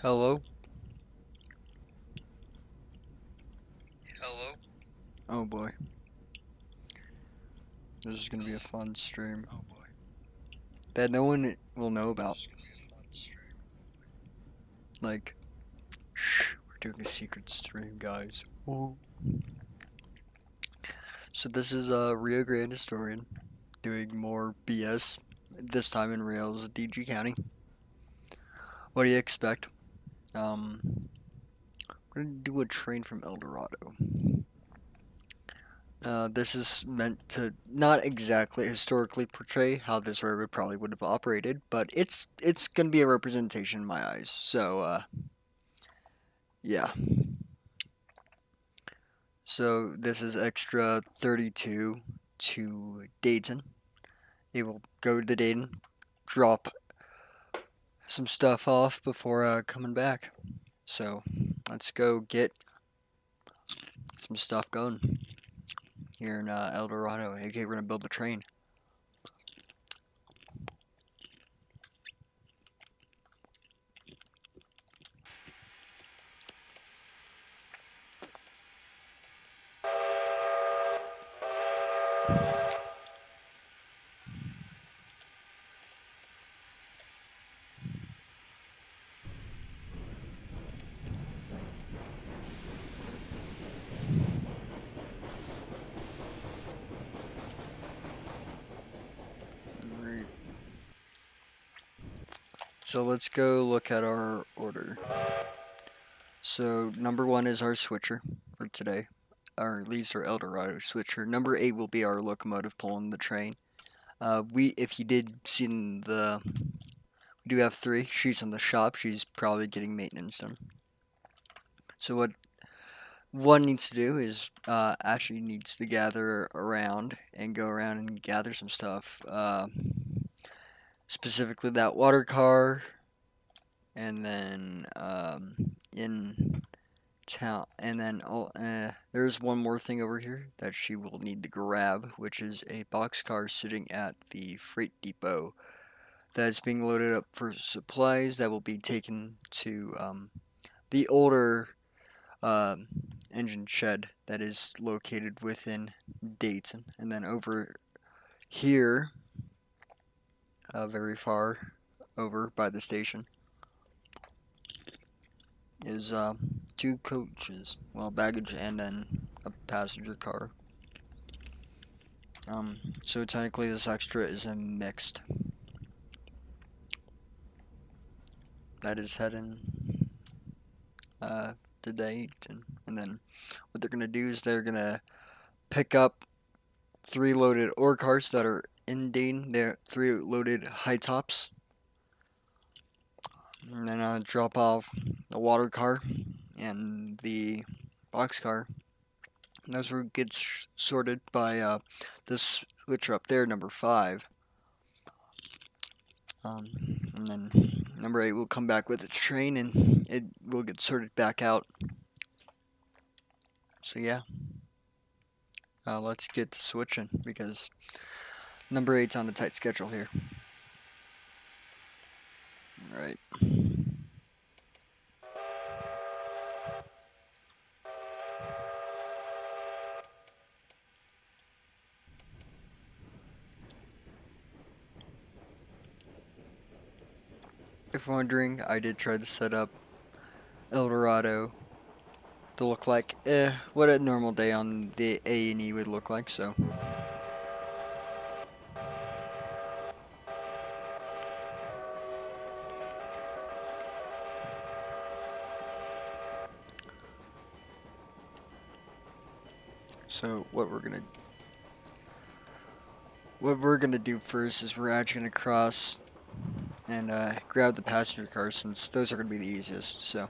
Hello? Hello? Oh boy. This is gonna be a fun stream. Oh boy. That no one will know about. Like, shh, we're doing a secret stream, guys. Ooh. So this is a Rio Grande historian doing more BS, this time in Rails, DG County. What do you expect? We're gonna do a train from Eldorado. This is meant to not exactly historically portray how this railroad probably would have operated, but it's gonna be a representation in my eyes. So yeah. So this is extra 32 to Dayton. It will go to Dayton, drop some stuff off before coming back. So let's go get some stuff going here in Eldorado. Okay, we're gonna build the train. Right. So let's go look at our order. So number 1 is our switcher for today, or at least our Eldorado switcher. Number 8 will be our locomotive pulling the train. If you did see in the, we do have 3. She's in the shop. She's probably getting maintenance done. So what one needs to do is actually needs to gather around and go around and gather some stuff. Specifically that water car, and then in town, and then there's one more thing over here that she will need to grab, which is a boxcar sitting at the freight depot that's being loaded up for supplies that will be taken to the older engine shed that is located within Dayton. And then over here, very far over by the station, is 2 coaches, well, baggage and then a passenger car. So technically this extra is a mixed. That is heading to Dayton. And then what they're gonna do is they're gonna pick up 3 loaded ore cars that are in Dayton. They're 3 loaded high tops. And then drop off the water car and the box car. And those will get sorted by this switcher up there, number 5. And then number 8 will come back with its train and it will get sorted back out. So yeah, let's get to switching because number 8's on a tight schedule here. Alright. If you're wondering, I did try to set up Eldorado to look like what a normal day on the A&E would look like, so. So what we're gonna do first is we're actually gonna cross and grab the passenger cars since those are gonna be the easiest. So.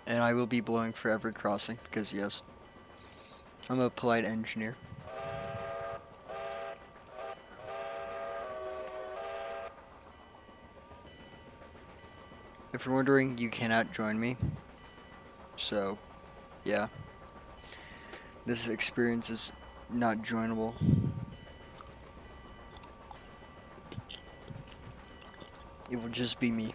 And I will be blowing for every crossing because yes, I'm a polite engineer. If you're wondering, you cannot join me. So, yeah. This experience is not joinable. It will just be me.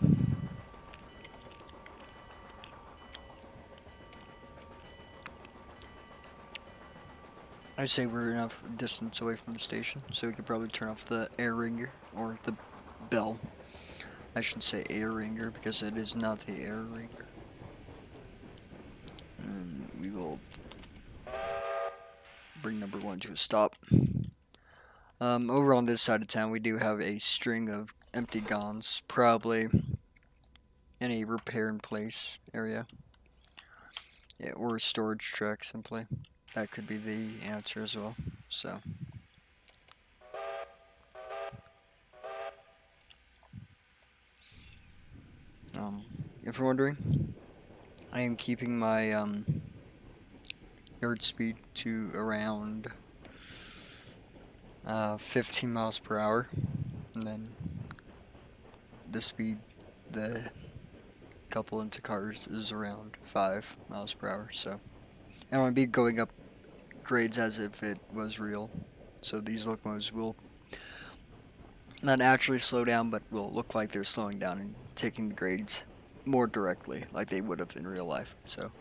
I say we're enough distance away from the station, so we could probably turn off the air ringer, or the bell. I should say air ringer, because it is not the air ringer. And we will bring number 1 to a stop. Over on this side of town, we do have a string of empty guns, probably in a repair in place area. Yeah, or a storage truck, simply. That could be the answer as well. So, if you're wondering, I am keeping my yard speed to around 15 miles per hour, and then the speed the couple into cars is around 5 miles per hour. So, I want to be going up grades as if it was real. So these locomotives will not actually slow down, but will look like they're slowing down and taking the grades more directly, like they would have in real life. So,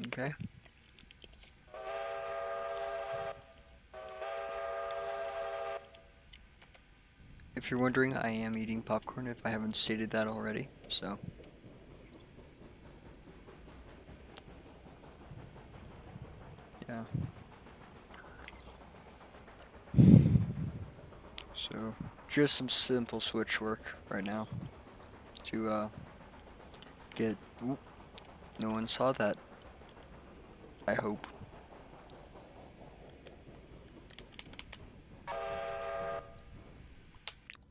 okay. If you're wondering, I am eating popcorn if I haven't stated that already. So, yeah. So, just some simple switch work right now to get. Oop, no one saw that. I hope.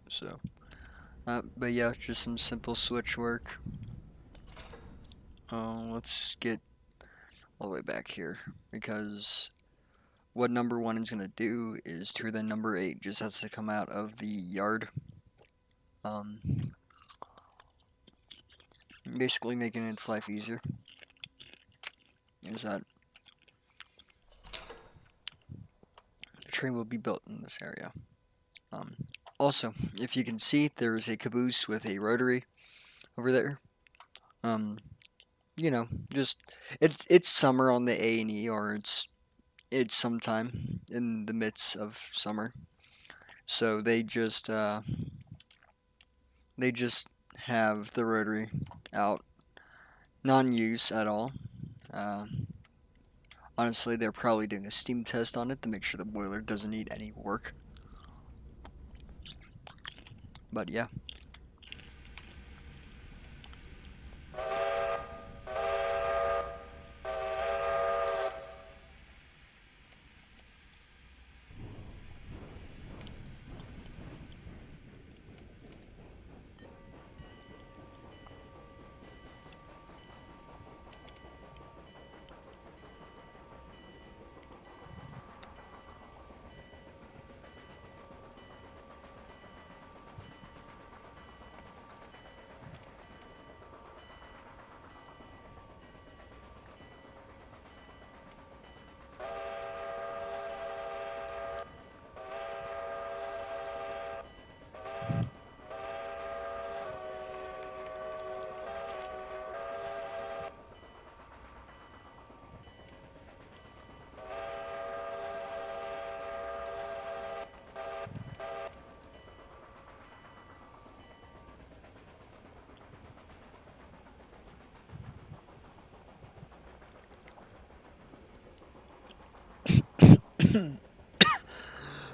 So, but yeah, just some simple switch work. Let's get all the way back here, because what number 1 is going to do is to the number 8 just has to come out of the yard. Basically making its life easier. Is that the train will be built in this area. Also, if you can see, there is a caboose with a rotary over there. You know, just it's summer on the A&E, or it's sometime in the midst of summer, so they just have the rotary out, non-use at all. Uh, Honestly, they're probably doing a steam test on it to make sure the boiler doesn't need any work. But yeah.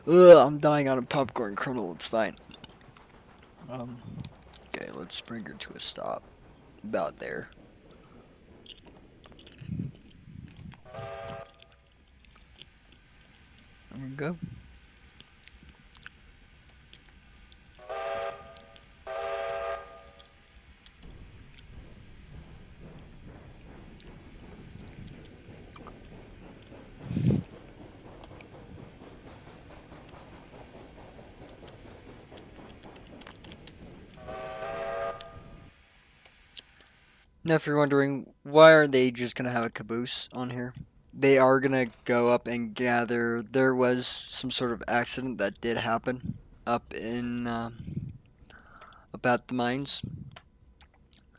Ugh, I'm dying on a popcorn kernel. It's fine. Okay, let's bring her to a stop. About there. There we go. Now, if you're wondering, why are they just gonna have a caboose on here? They are gonna go up and gather. There was some sort of accident that did happen up in up at the mines,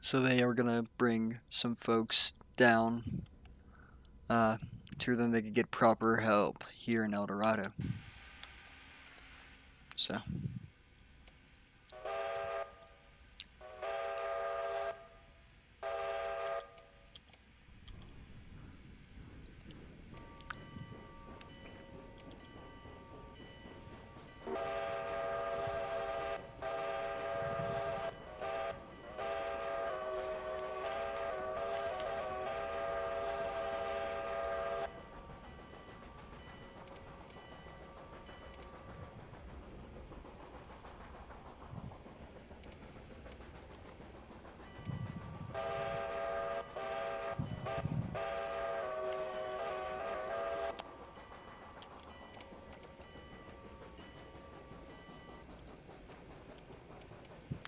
so they are gonna bring some folks down uh, to them they could get proper help here in Eldorado. So.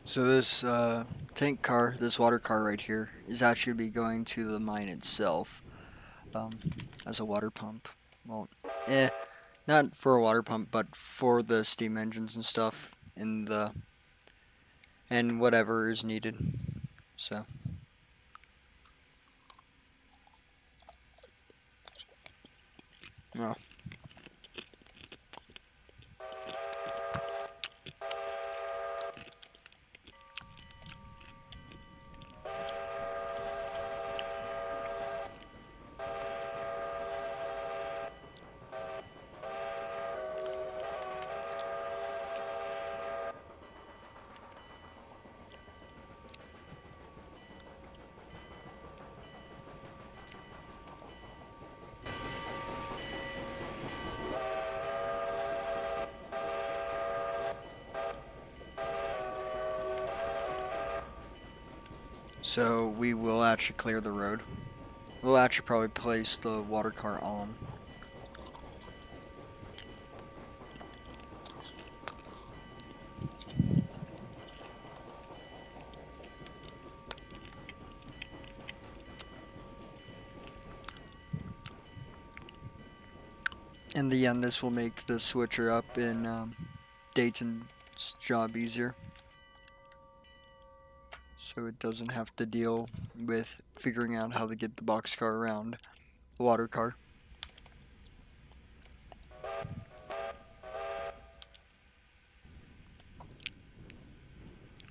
So this tank car, this water car right here, is actually be going to the mine itself um, as a water pump. Well, eh, not for a water pump, but for the steam engines and stuff, and whatever is needed. So. Oh. So we will actually clear the road. We'll actually probably place the water car on. In the end, this will make the switcher up in Dayton's job easier. So it doesn't have to deal with figuring out how to get the boxcar around the water car.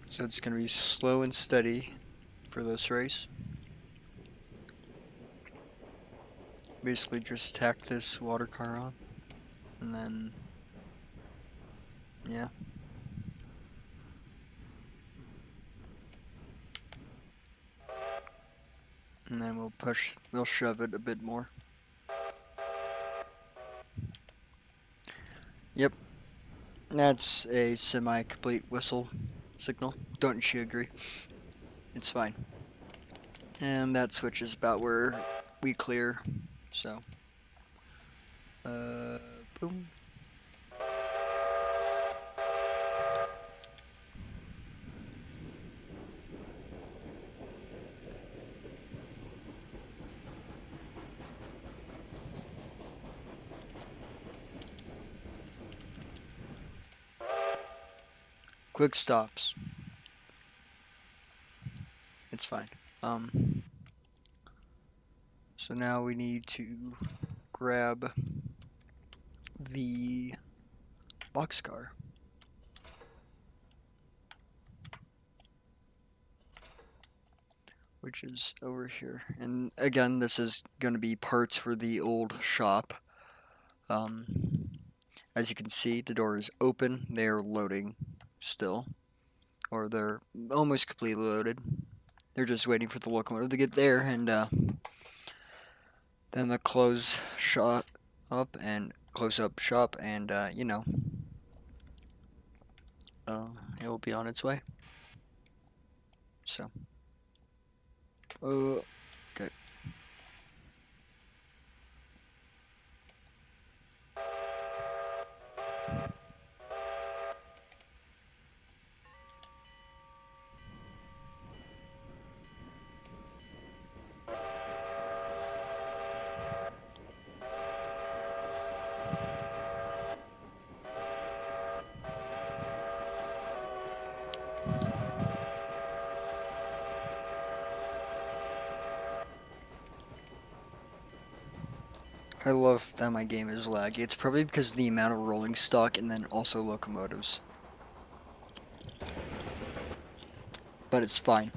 So it's going to be slow and steady for this race. Basically just tack this water car on, and then, yeah. And then we'll shove it a bit more. Yep, that's a semi-complete whistle signal. Don't you agree? It's fine. And that switch is about where we clear, so. Boom. Quick stops. It's fine. So now we need to grab the boxcar. Which is over here. And again, this is going to be parts for the old shop. As you can see, the door is open. They are loading still. Or they're almost completely loaded. They're just waiting for the locomotive to get there, and then they'll close shop up and close up shop, and you know, it will be on its way. So, okay. I love that my game is laggy. It's probably because of the amount of rolling stock and then also locomotives. But it's fine.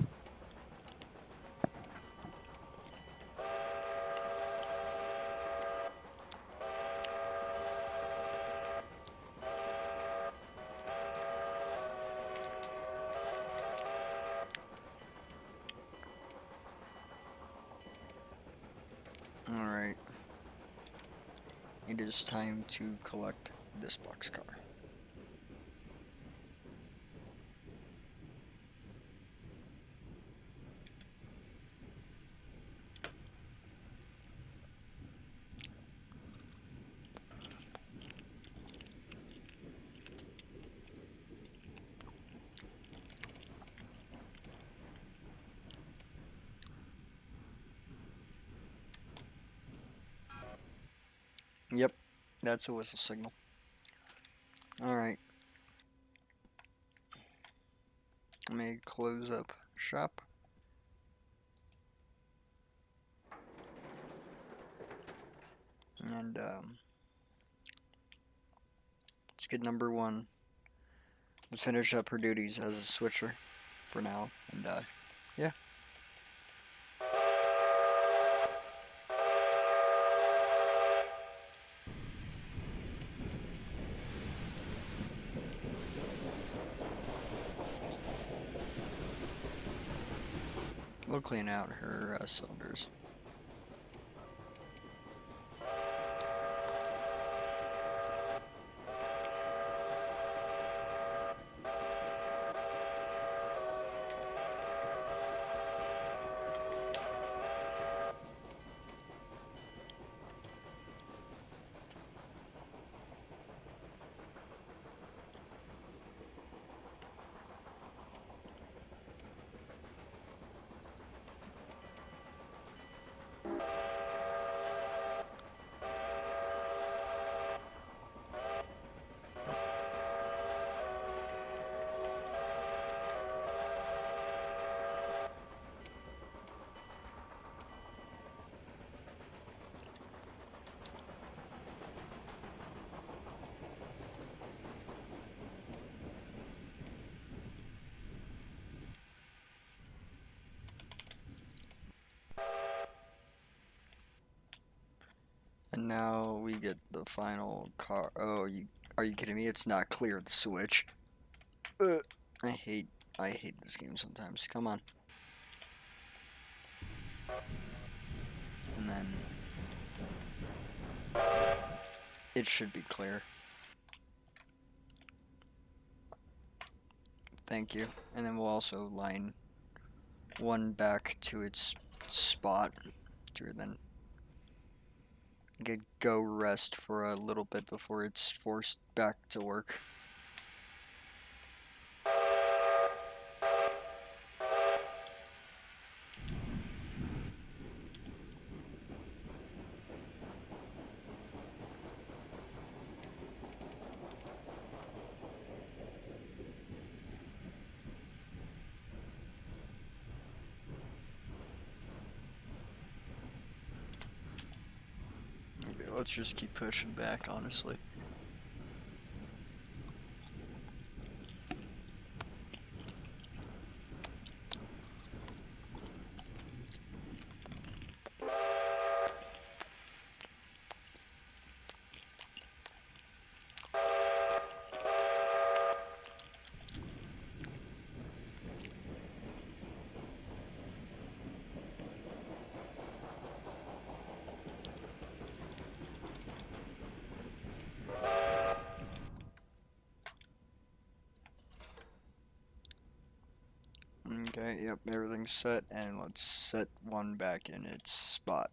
Alright. It is time to collect this boxcar. Yep, that's a whistle signal. Alright. Let me close up shop. And let's get number one. Let's finish up her duties as a switcher for now. And yeah. We'll clean out her cylinders. And now we get the final car. Oh, are you kidding me? It's not clear the switch. I hate this game sometimes. Come on. And then it should be clear. Thank you. And then we'll also line one back to its spot to then go rest for a little bit before it's forced back to work. Okay, let's just keep pushing back, honestly. Okay, yep, everything's set, and let's set one back in its spot.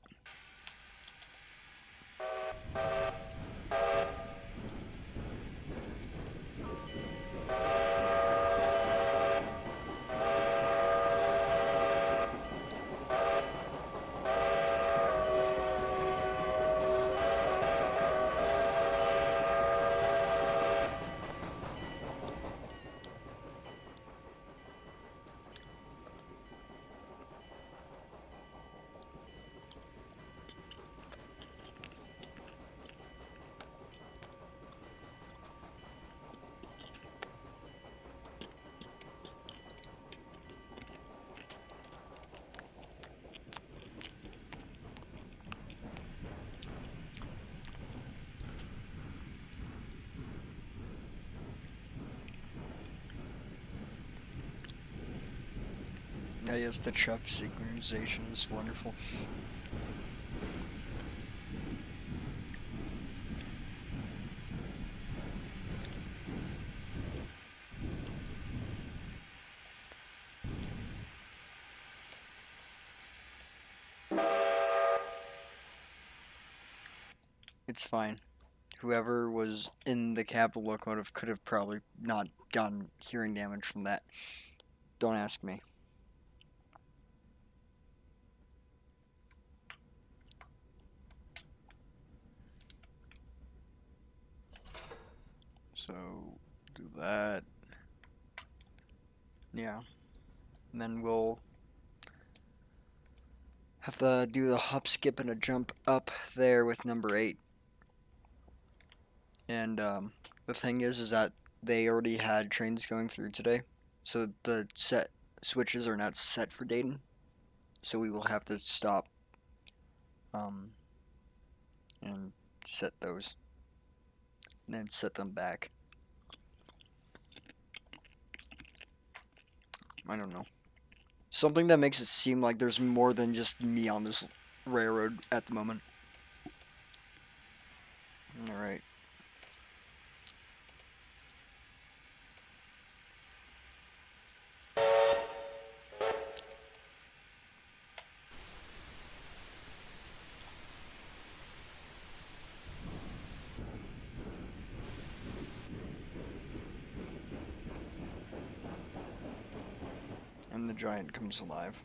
Yes, the chuck synchronization is wonderful. It's fine. Whoever was in the capital locomotive could have probably not gotten hearing damage from that. Don't ask me. So, do that. Yeah. And then we'll have to do the hop, skip, and a jump up there with number 8. And the thing is that they already had trains going through today, so the set switches are not set for Dayton. So we will have to stop um, and set those, and then set them back. I don't know. Something that makes it seem like there's more than just me on this railroad at the moment. Alright. And the giant comes alive.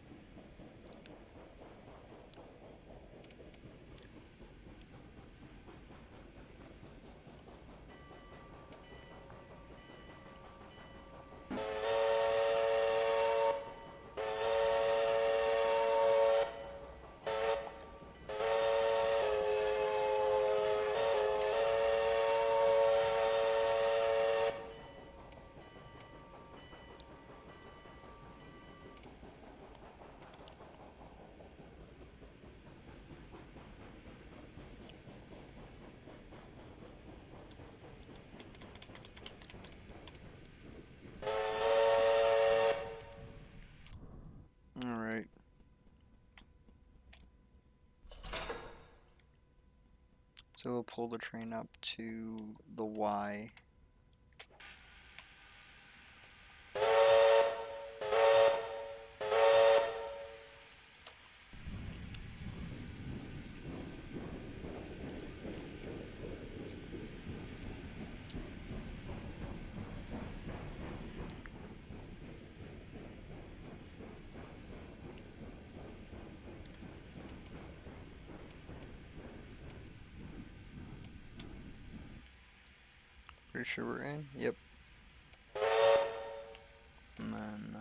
Alright. So we'll pull the train up to the Y. Pretty sure we're in. Yep. And then,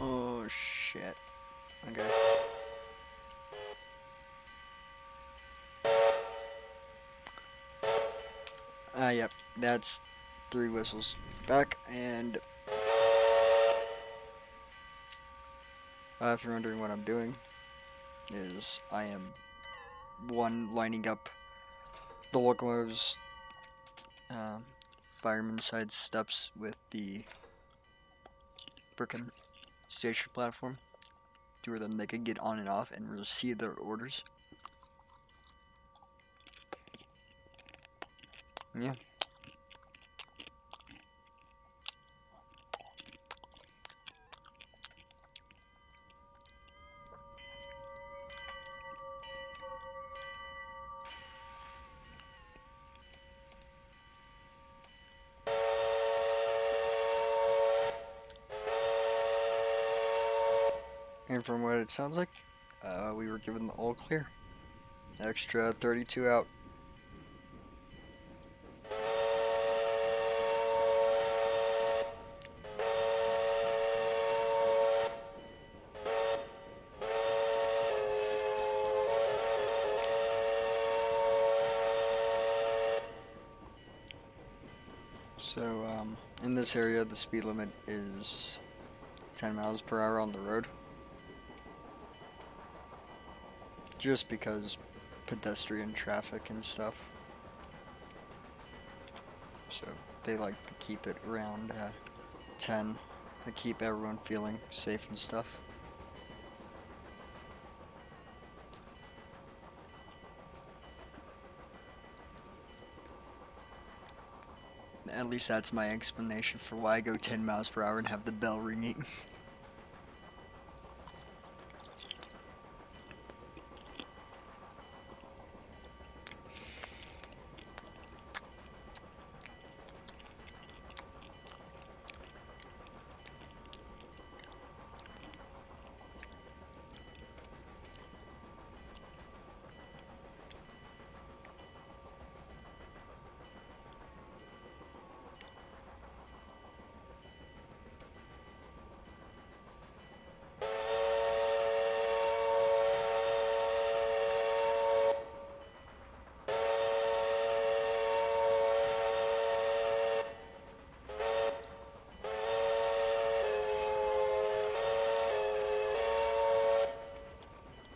oh shit. Okay. Yep. That's 3 whistles. Back, and if you're wondering what I'm doing, is I am lining up the locomotive's fireman side steps with the freaking station platform to where then they could get on and off and receive their orders. Yeah. And from what it sounds like, we were given the all clear. Extra 32 out. So, in this area, the speed limit is 10 miles per hour on the road. Just because pedestrian traffic and stuff. So, they like to keep it around 10 to keep everyone feeling safe and stuff. At least that's my explanation for why I go 10 miles per hour and have the bell ringing.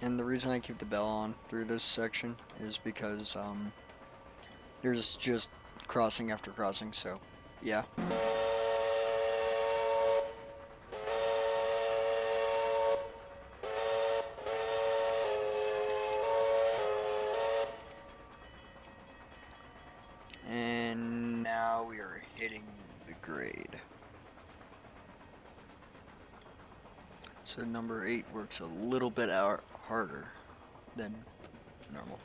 And the reason I keep the bell on through this section is because there's just crossing after crossing, so yeah. And now we are hitting the grade. So number 8 works a little bit harder than normal.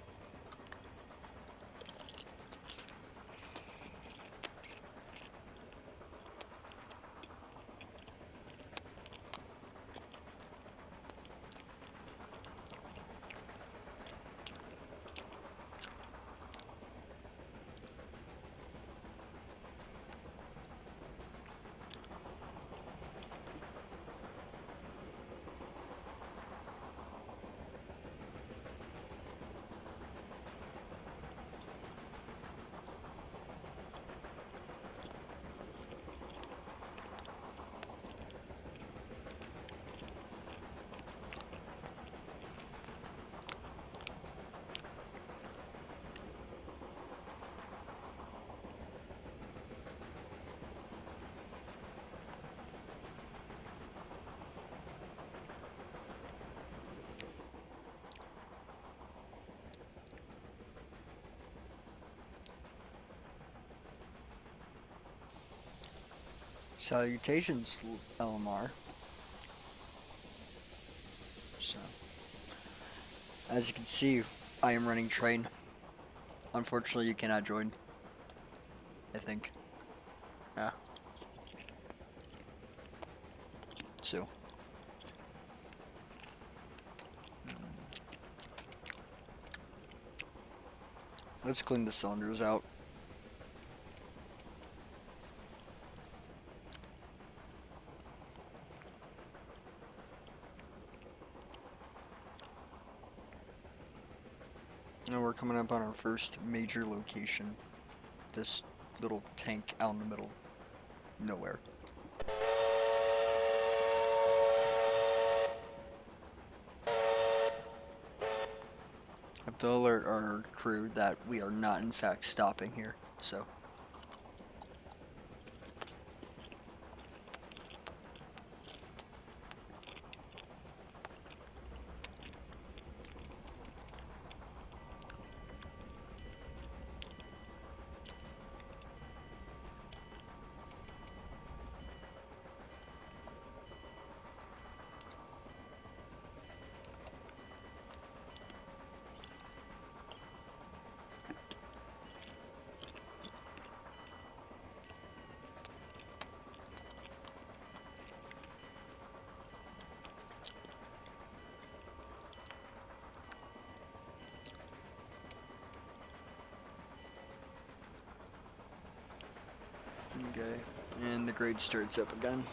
Salutations, LMR. So, as you can see, I am running train. Unfortunately, you cannot join. I think. Yeah. So. Let's clean the cylinders out. And we're coming up on our first major location. This little tank out in the middle of nowhere. I have to alert our crew that we are not in fact stopping here, so. grade starts up again.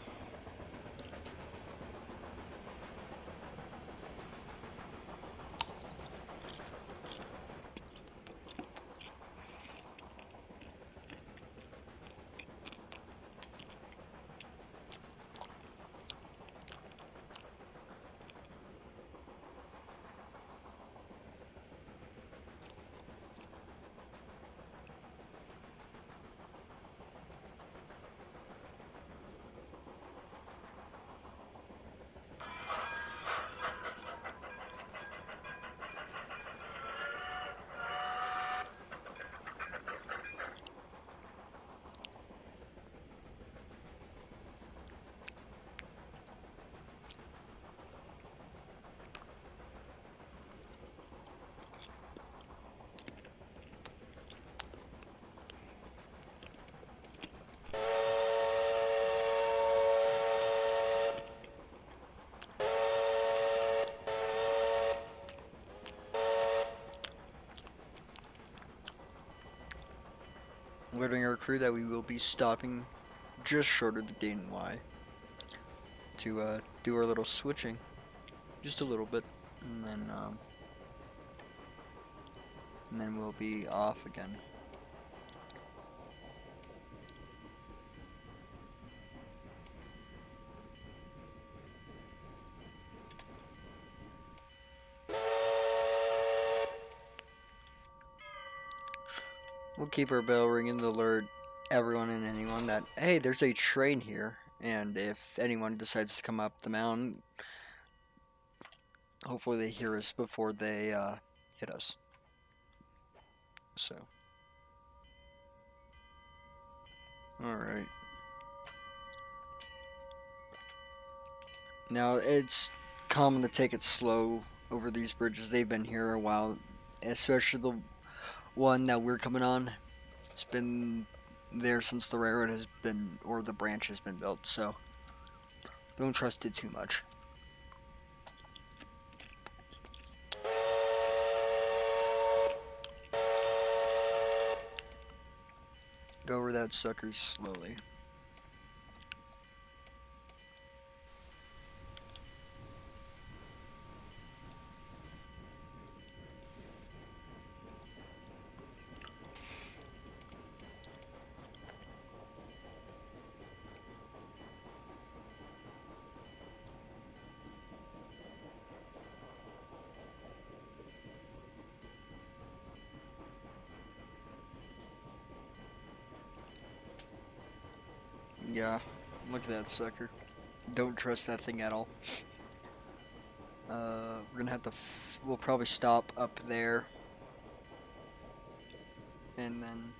Alerting our crew that we will be stopping just short of the Dayton Y to do our little switching, just a little bit, and then we'll be off again. We'll keep our bell ringing to alert everyone and anyone that, hey, there's a train here, and if anyone decides to come up the mountain, hopefully they hear us before they hit us. So, alright. Now, it's common to take it slow over these bridges. They've been here a while, especially the one that we're coming on. It's been there since the railroad has been, or the branch has been built, so don't trust it too much. Go over that sucker slowly. Yeah, look at that sucker. Don't trust that thing at all. We're gonna have to, we'll probably stop up there. And then,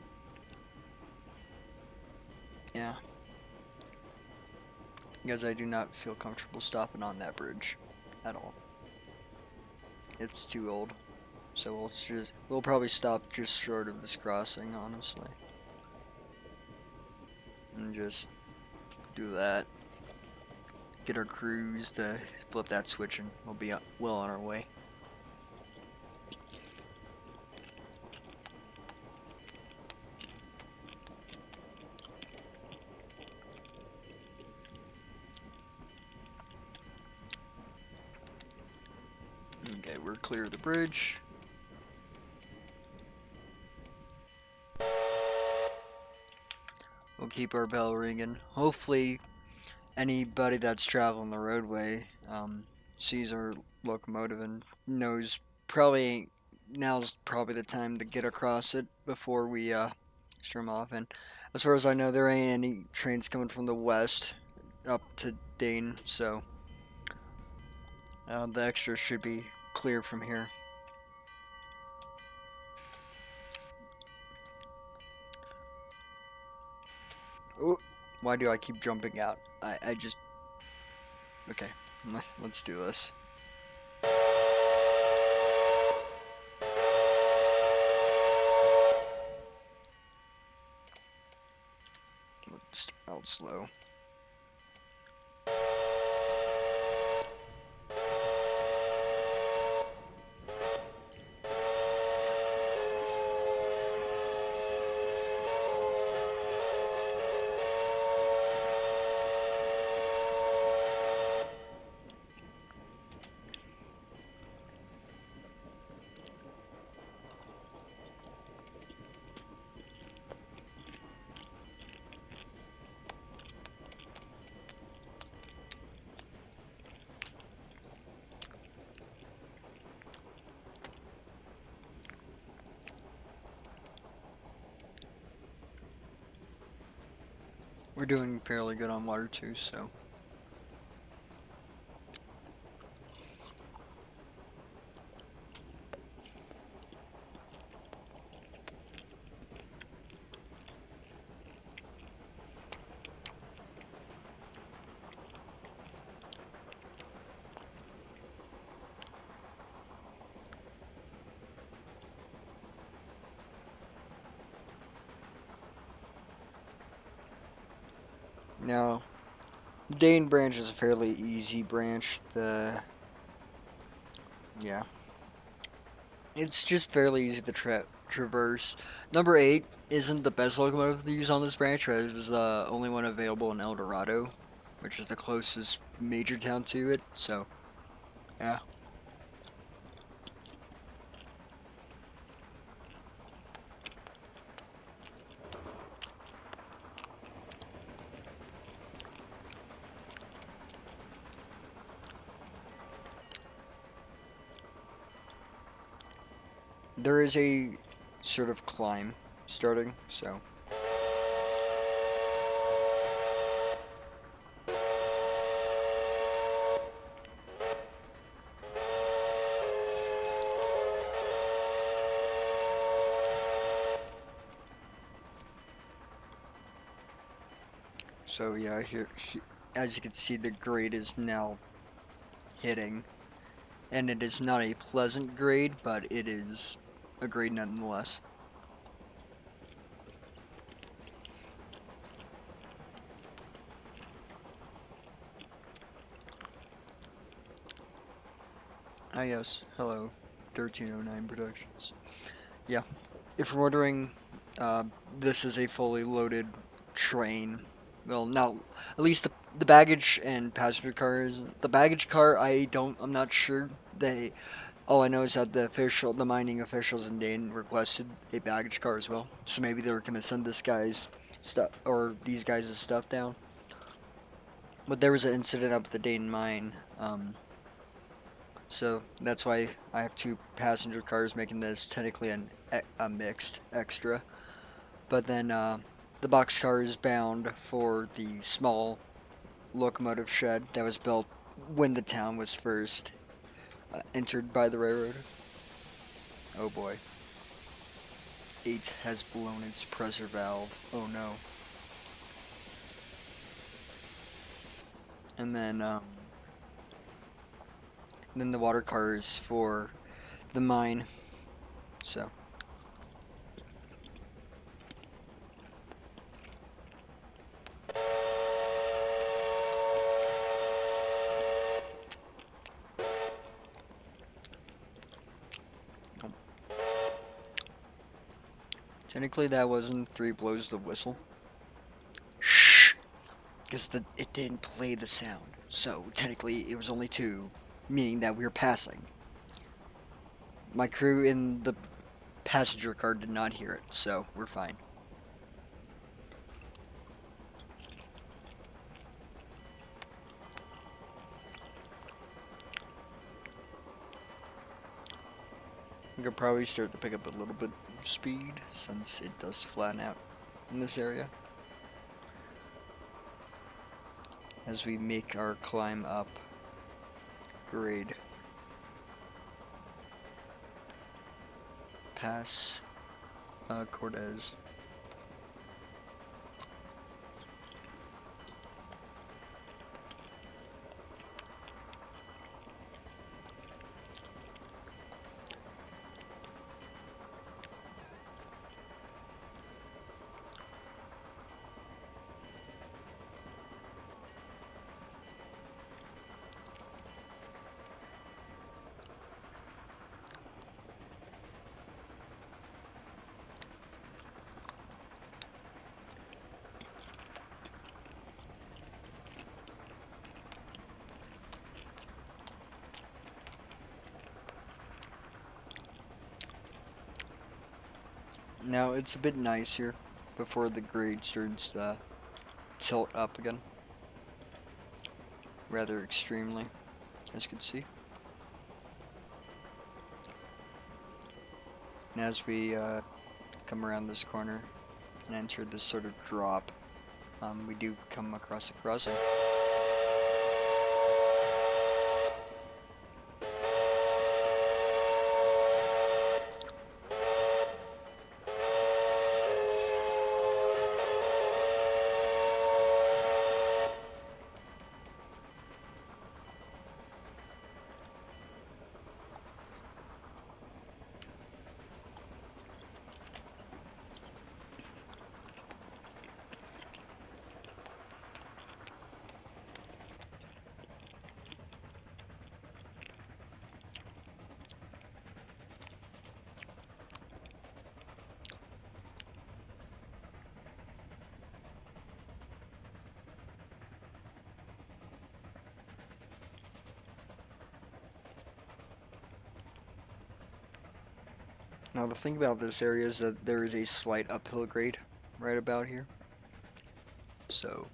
yeah. Because I do not feel comfortable stopping on that bridge at all. It's too old. So we'll probably stop just short of this crossing, honestly. And just do that. Get our crews to flip that switch and we'll be well on our way. Okay, we're clear of the bridge. We'll keep our bell ringing. Hopefully anybody that's traveling the roadway sees our locomotive and knows probably now's probably the time to get across it before we storm off. And as far as I know, there ain't any trains coming from the west up to Dayton, so the extras should be clear from here. Oh, why do I keep jumping out? I just... Okay, let's do this. Let's out slow. We're doing fairly good on water too, so. Now, Dayton branch is a fairly easy branch. Yeah, it's just fairly easy to traverse. Number 8 isn't the best locomotive to use on this branch, as it was the only one available in Eldorado, which is the closest major town to it, so, yeah. There is a sort of climb starting, so. So yeah, as you can see, the grade is now hitting, and it is not a pleasant grade, but it is a grade nonetheless. Ah yes, hello, 1309 Productions. Yeah, if you're wondering, uh, this is a fully loaded train. Well, not at least the baggage and passenger cars. The baggage car, I'm not sure. All I know is that the mining officials in Dayton requested a baggage car as well. So maybe they were gonna send this guy's stuff or these guys' stuff down. But there was an incident up at the Dayton mine. So that's why I have two passenger cars, making this technically a mixed extra. But then the boxcar is bound for the small locomotive shed that was built when the town was first entered by the railroad. Oh boy. 8 has blown its pressure valve. Oh no. And then the water cars for the mine. So. Technically, that wasn't 3 blows the whistle. Shh! Because it didn't play the sound. So, technically, it was only 2, meaning that we were passing. My crew in the passenger car did not hear it, so we're fine. We could probably start to pick up a little bit of speed, since it does flatten out in this area. As we make our climb up grade. Pass Cortez. Now it's a bit nicer before the grade starts to tilt up again. Rather extremely, as you can see. And as we come around this corner and enter this sort of drop, we do come across a crossing. Now the thing about this area is that there is a slight uphill grade right about here. So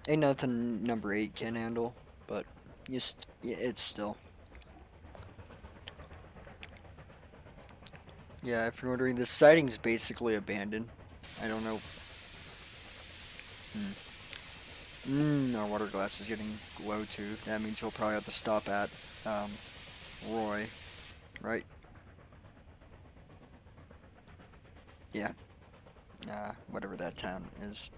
ain't nothing number 8 can handle, but it's still. Yeah, if you're wondering, this siding's basically abandoned. I don't know. Our water glass is getting low too. That means we'll probably have to stop at Roy, right? Yeah. Whatever that town is.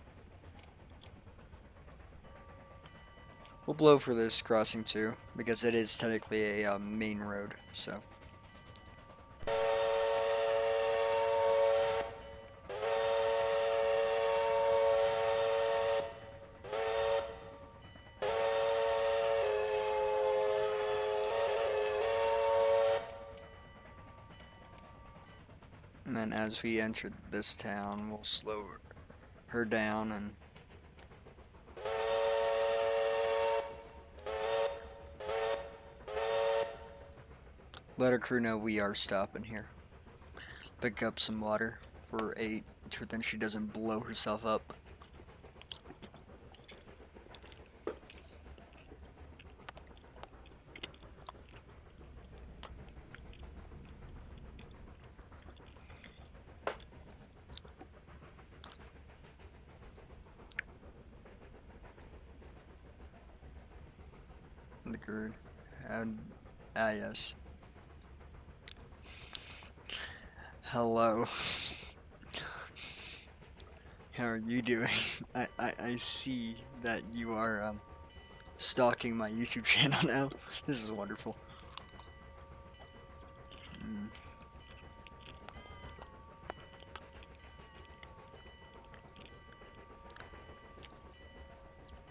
We'll blow for this crossing too, because it is technically a main road, so. And then as we enter this town, we'll slow her down and let our crew know we are stopping here. Pick up some water for 8, so then she doesn't blow herself up. The grid. And yes. Hello. How are you doing? I see that you are stalking my YouTube channel now. This is wonderful.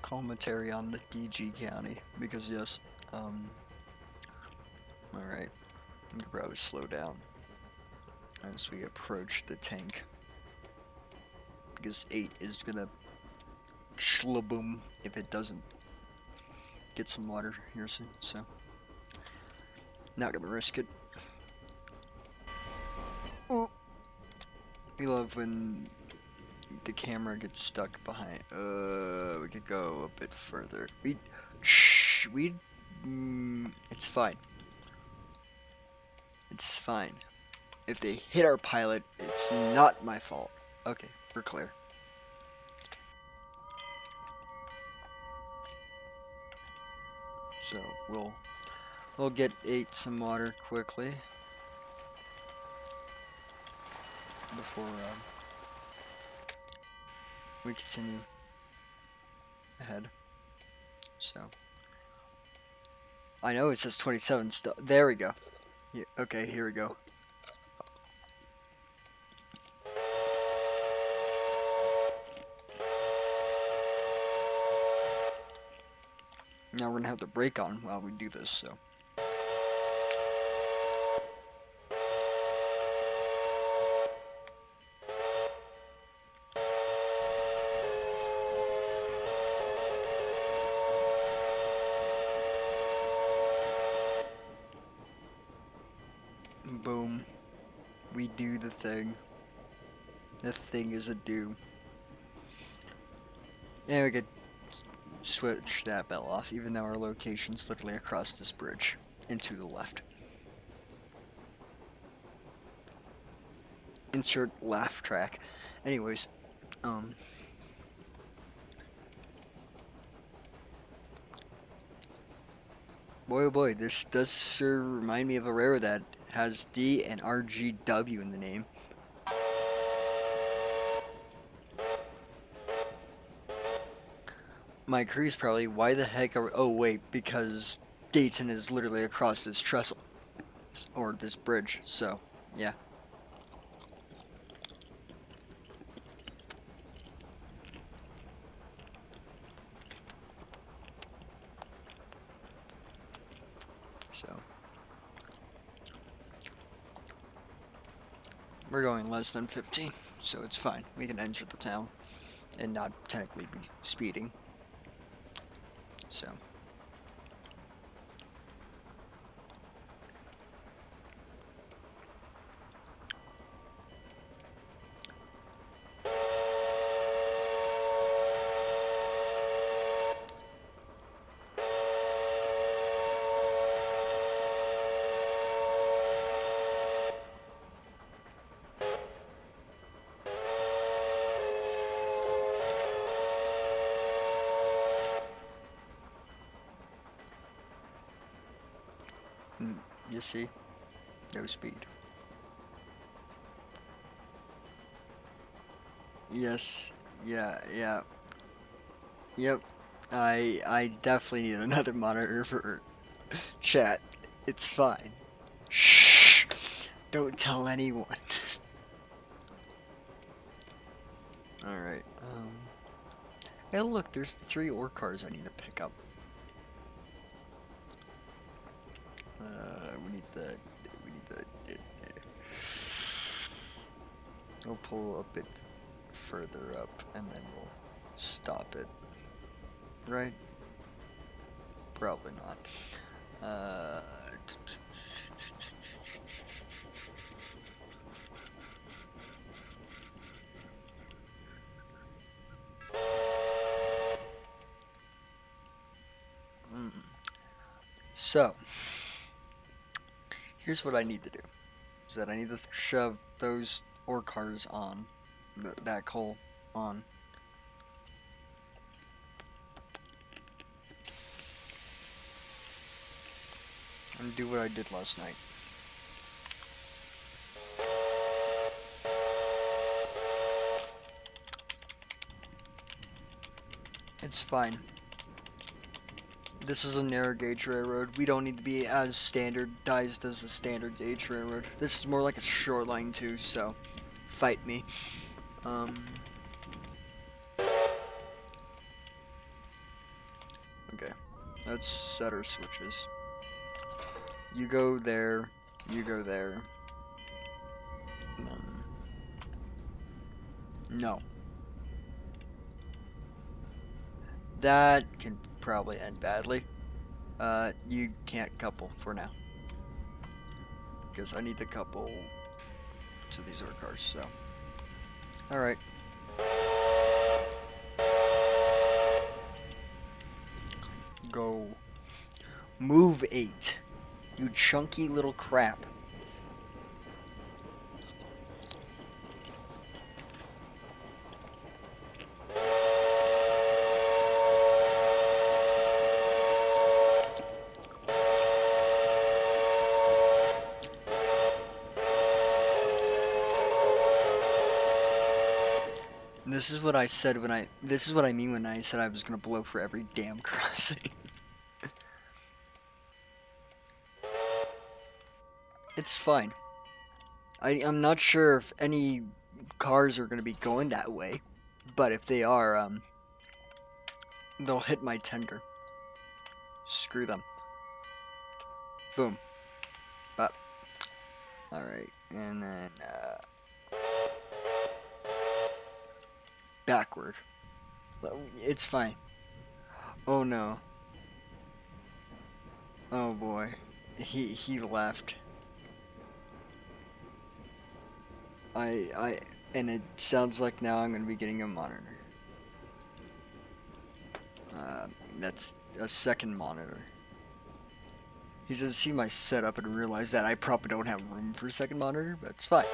Commentary on the DG County, because yes, alright, we can probably slow down as we approach the tank, because 8 is gonna shloboom if it doesn't get some water here soon, so not gonna risk it. Ooh. We love when the camera gets stuck behind. We could go a bit further. It's fine. It's fine. If they hit our pilot, it's not my fault. Okay, we're clear. So we'll get 8 some water quickly before we continue ahead. So I know it says 27 still. There we go. Yeah, okay, here we go. Now we're gonna have the brake on while we do this, so. Boom. We do the thing. This thing is a do. And we could switch that bell off, even though our location's literally across this bridge. and to the left. Insert laugh track. Anyways, boy oh boy, this does sure remind me of a rare that has D and RGW in the name. My query's probably, why the heck are... Oh wait, because Dayton is literally across this trestle. Or this bridge, so, yeah. So, we're going less than 15, so it's fine. We can enter the town and not technically be speeding. So. You see? No speed. Yes. Yeah, yeah. Yep. I definitely need another monitor for chat. It's fine. Shh. Don't tell anyone. Alright. Hey look, there's 3 ore cars I need to pick up. We need the we'll pull a bit further up and then we'll stop it. Right? Probably not. So, here's what I need to do. Is that I need to shove those ore cars on, that coal on. And do what I did last night. It's fine. This is a narrow gauge railroad. We don't need to be as standardized as a standard gauge railroad. This is more like a short line too, so fight me. Okay, let's set our switches. You go there, you go there. No. That can probably end badly. You can't couple for now. Because I need to couple to these ore cars, so. Alright. Go. Move 8. You chunky little crap. This is what I said when this is what I mean when I said I was gonna blow for every damn crossing. It's fine. I'm not sure if any cars are gonna be going that way, but if they are, they'll hit my tender. Screw them. Boom. But, alright, and then, backward. It's fine. Oh no. Oh boy. He left. And it sounds like now I'm gonna be getting a monitor. That's a second monitor. He just see my setup and realize that I probably don't have room for a second monitor, but it's fine.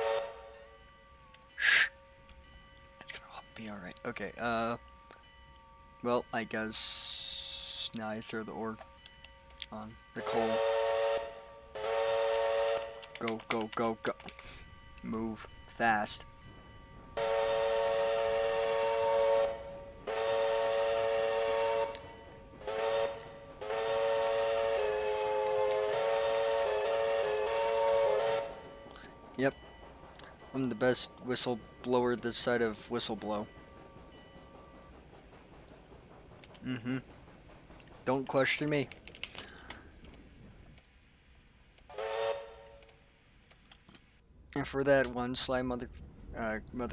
Shh. It's gonna be alright. Okay, well, I guess now I throw the ore on the coal. Go, go, go, go. Move fast. Yep. I'm the best whistleblower this side of whistleblow. Mm-hmm. Don't question me. And for that one sly mother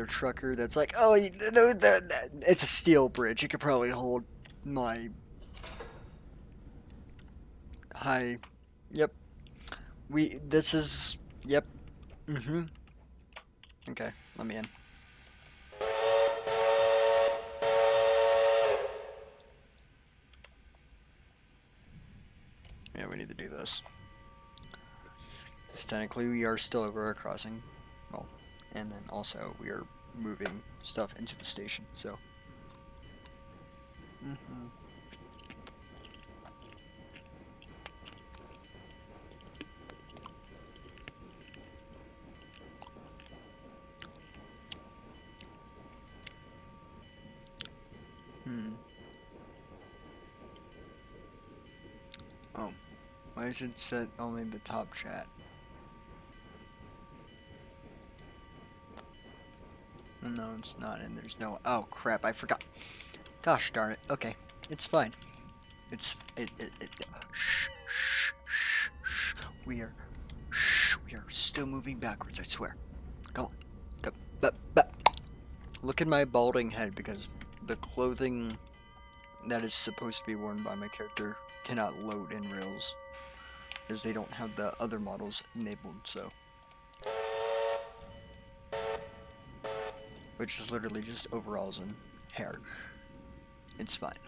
trucker that's like, oh, it's a steel bridge. It could probably hold my high. Yep. This is, yep. Mm-hmm. Okay, let me in. Yeah, we need to do this. Because technically we are still over our crossing. Well, and then also we are moving stuff into the station, so. Mm-hmm. Oh, why is it set only the top chat? No, it's not, and there's no. Oh crap! I forgot. Gosh darn it. Okay, it's fine. Shh, shh, shh, shh. We are still moving backwards. I swear. Come on. Go. Look at my balding head because the clothing that is supposed to be worn by my character cannot load in Rails, as they don't have the other models enabled. So. Which is literally just overalls and hair. It's fine.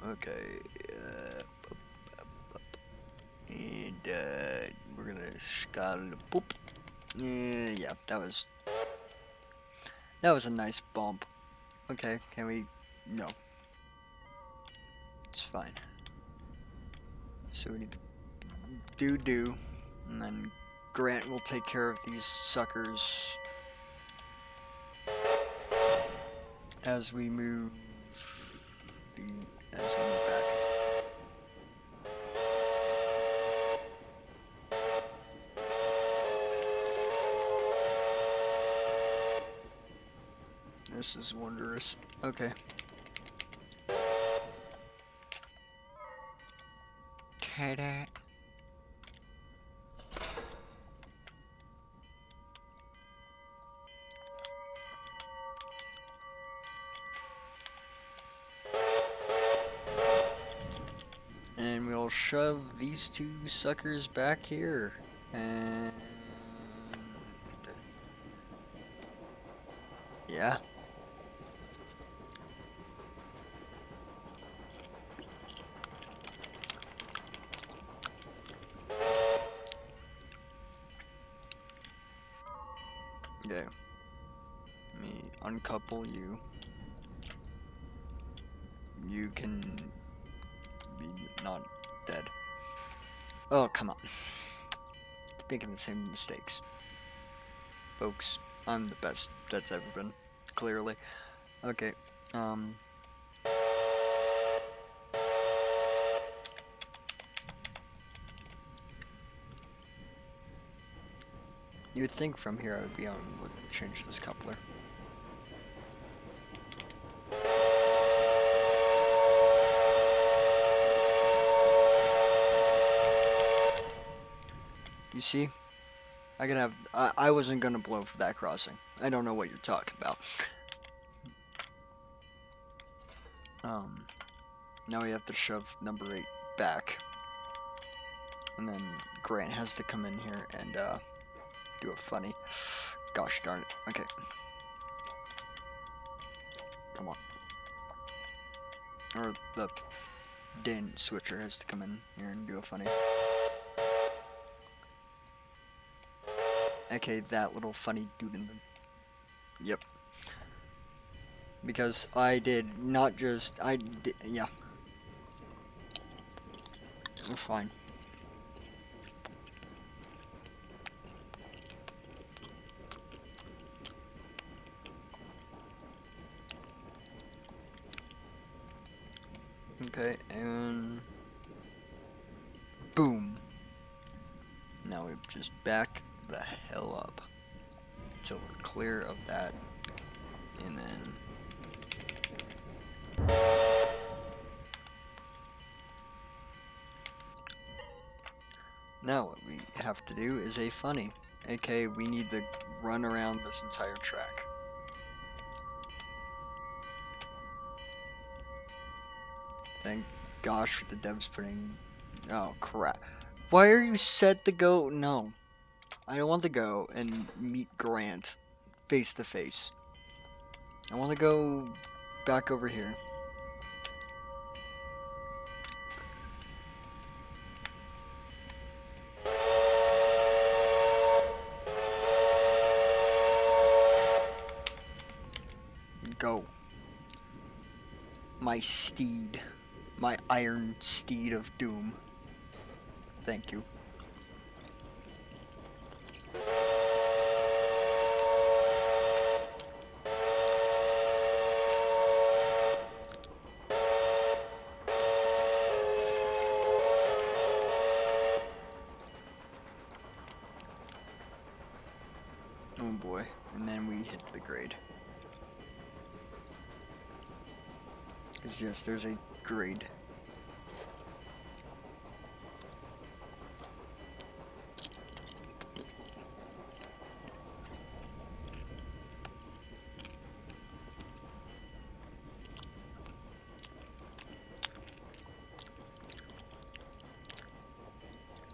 Okay. And we're gonna scale boop. Yeah, that was a nice bump. Okay, can we? No. It's fine. So we need to do, and then Grant will take care of these suckers as we move back. This is wondrous. Okay. Ta-da. And we'll shove these two suckers back here. And yeah. Okay. Let me uncouple you. You can be not dead. Oh, come on. Making the same mistakes. Folks, I'm the best that's ever been. Clearly. Okay, you'd think from here I would be able to change this coupler. You see? I wasn't gonna blow for that crossing. I don't know what you're talking about. Now we have to shove number 8 back. And then Grant has to come in here and, do a funny. Gosh darn it. Okay. Come on. Or the Dayton switcher has to come in here and do a funny. Okay, that little funny dude in the... Yep. Because I did not just... yeah. It was fine. Okay, and... Boom. Now we just back the hell up. Until we're clear of that. And then... Now what we have to do is a funny. Okay, we need to run around this entire track. Thank gosh for the devs putting... Oh crap. Why are you set to go? No. I don't want to go and meet Grant face to face. I want to go back over here. Go. My steed. My iron steed of doom. Thank you. Oh boy. And then we hit the grade. Because yes, there's a grade.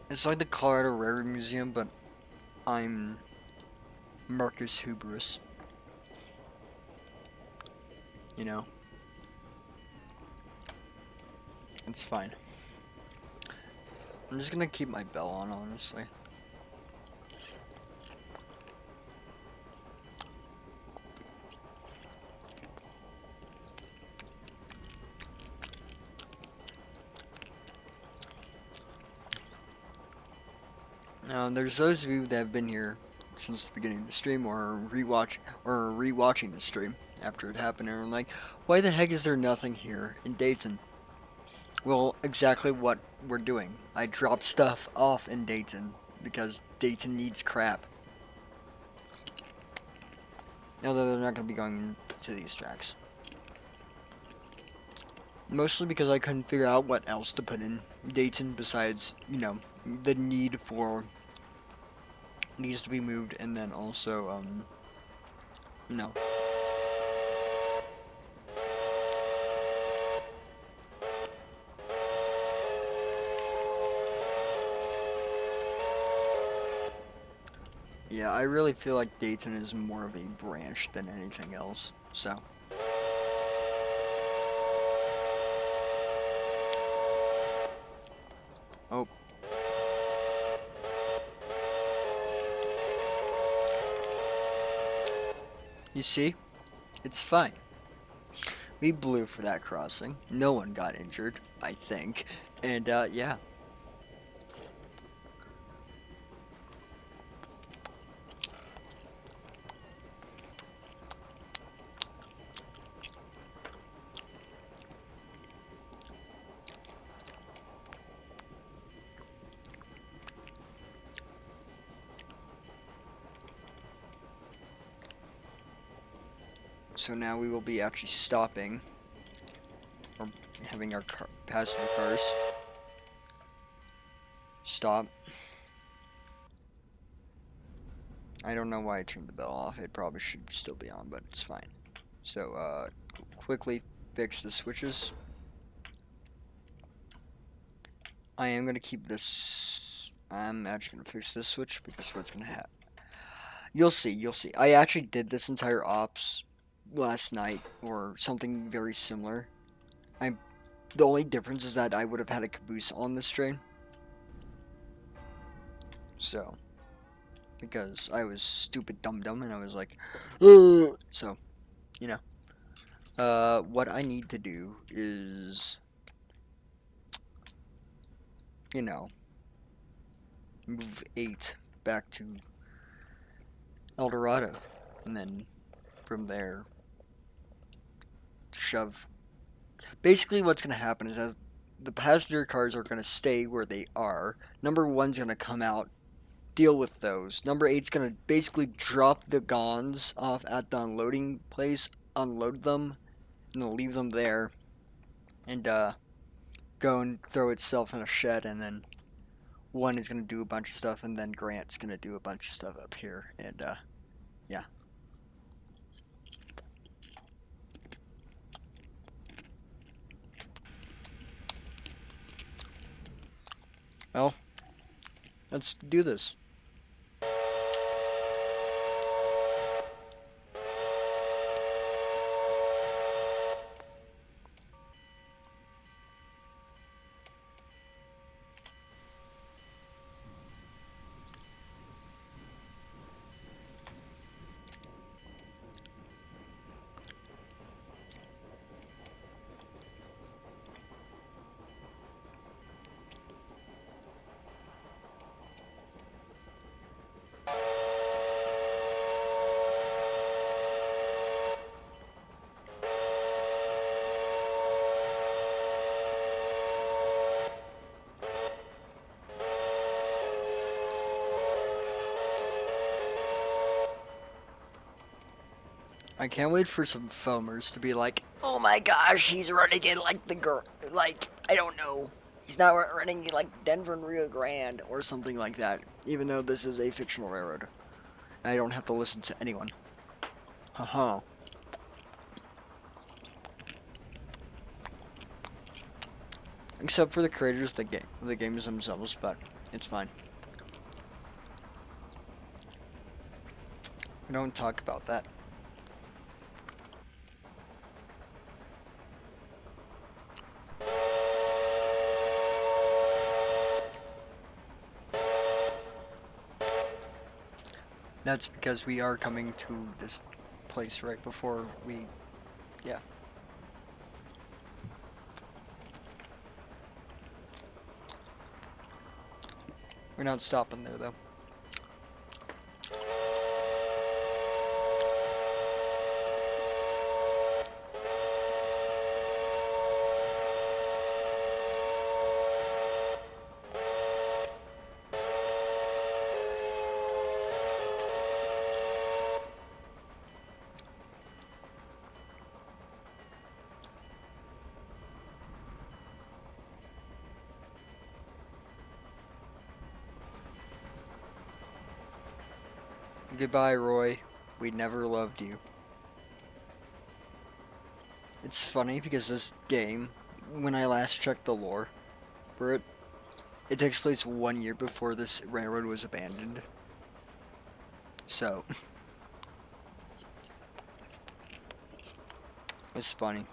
It's like the Colorado Railroad Museum, but I'm Marcus Hubris. You know? It's fine. I'm just gonna keep my bell on, honestly. Now, there's those of you that have been here since the beginning of the stream, or rewatching the stream after it happened, and are like, why the heck is there nothing here in Dayton? Well, exactly what we're doing. I dropped stuff off in Dayton because Dayton needs crap. Now that they're not going to be going to these tracks. Mostly because I couldn't figure out what else to put in Dayton besides, you know, the need for needs to be moved, and then also, no. Yeah, I really feel like Dayton is more of a branch than anything else, so. Oh. You see? It's fine. We blew for that crossing. No one got injured, I think. And, yeah. So now we will be actually stopping, or having our passenger cars stop. I don't know why I turned the bell off. It probably should still be on, but it's fine. So, quickly fix the switches. I am going to keep this. I'm actually going to fix this switch because what's going to happen. You'll see, you'll see. I actually did this entire ops last night, or something very similar. The only difference is that I would have had a caboose on this train. So, because I was stupid dumb and I was like, ugh! So, you know. What I need to do is, you know, move 8 back to Eldorado, and then from there, shove. Basically, what's going to happen is as the passenger cars are going to stay where they are, number 1's going to come out, deal with those. Number 8's going to basically drop the Gons off at the unloading place, unload them, and then leave them there, and go and throw itself in a shed, and then 1 is going to do a bunch of stuff, and then Grant's going to do a bunch of stuff up here, and yeah. Well, let's do this. I can't wait for some foamers to be like, oh my gosh, he's running it like the girl, like, I don't know. He's not running like Denver and Rio Grande or something like that, even though this is a fictional railroad. I don't have to listen to anyone. Haha. Except for the creators of the games themselves, but it's fine. We don't talk about that. That's because we are coming to this place right before we, yeah. We're not stopping there though. Goodbye, Roy. We never loved you. It's funny because this game, when I last checked the lore for it, it takes place 1 year before this railroad was abandoned. So, it's funny.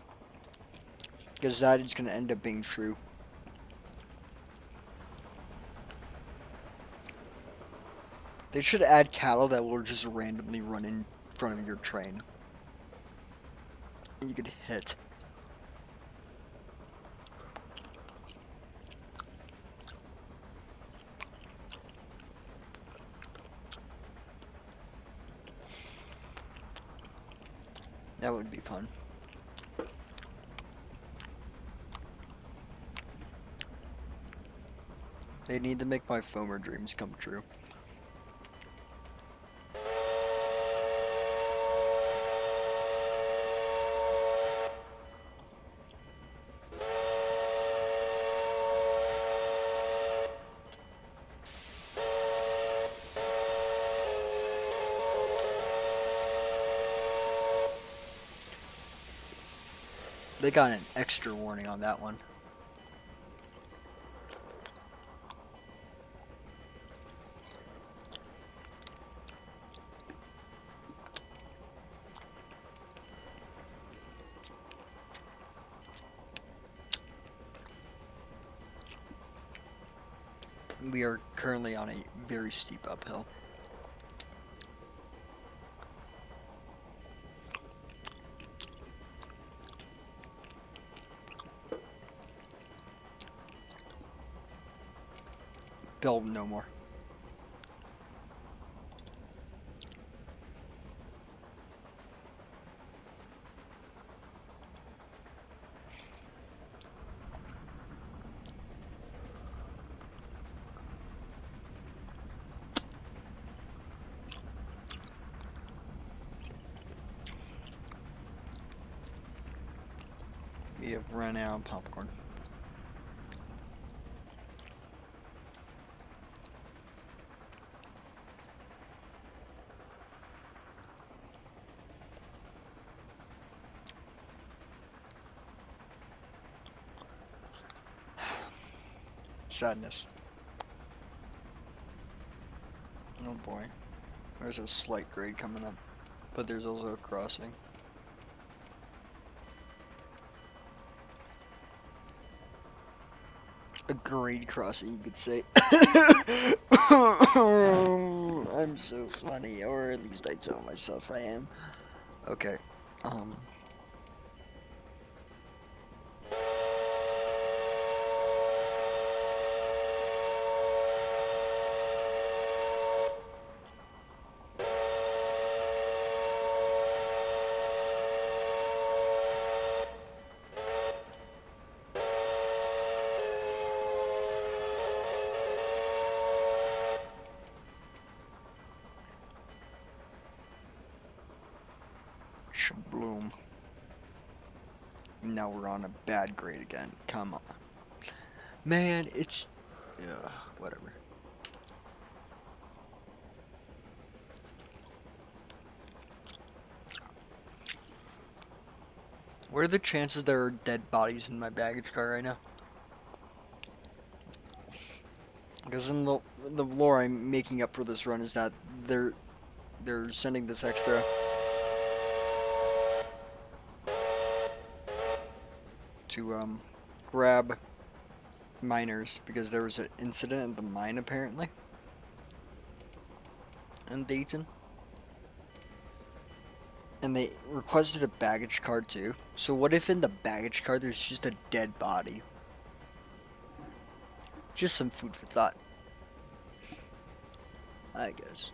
Because that is going to end up being true. They should add cattle that will just randomly run in front of your train. And you could hit. That would be fun. They need to make my foamer dreams come true. They got an extra warning on that one. We are currently on a very steep uphill. Build no more. We have run out of popcorn. Sadness. Oh boy. There's a slight grade coming up, but there's also a crossing. A grade crossing, you could say. I'm so funny, or at least I tell myself I am. Okay. Shabloom. Now we're on a bad grade again. Come on. Man, it's... yeah, whatever. What are the chances there are dead bodies in my baggage car right now? Because in the lore I'm making up for this run is that they're sending this extra to grab miners because there was an incident at the mine apparently in Dayton. And they requested a baggage card too. So what if in the baggage card there's just a dead body? Just some food for thought, I guess.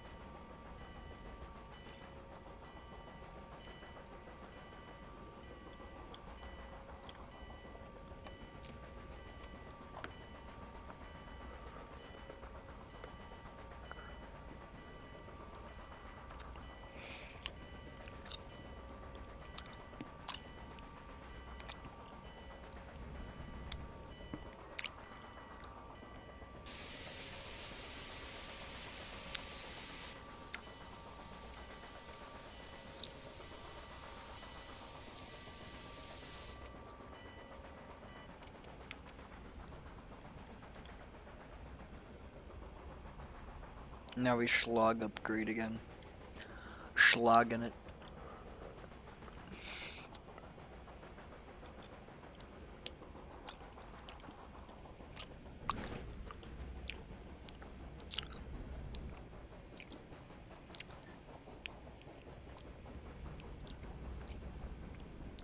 Now we slog upgrade again. Slogging it.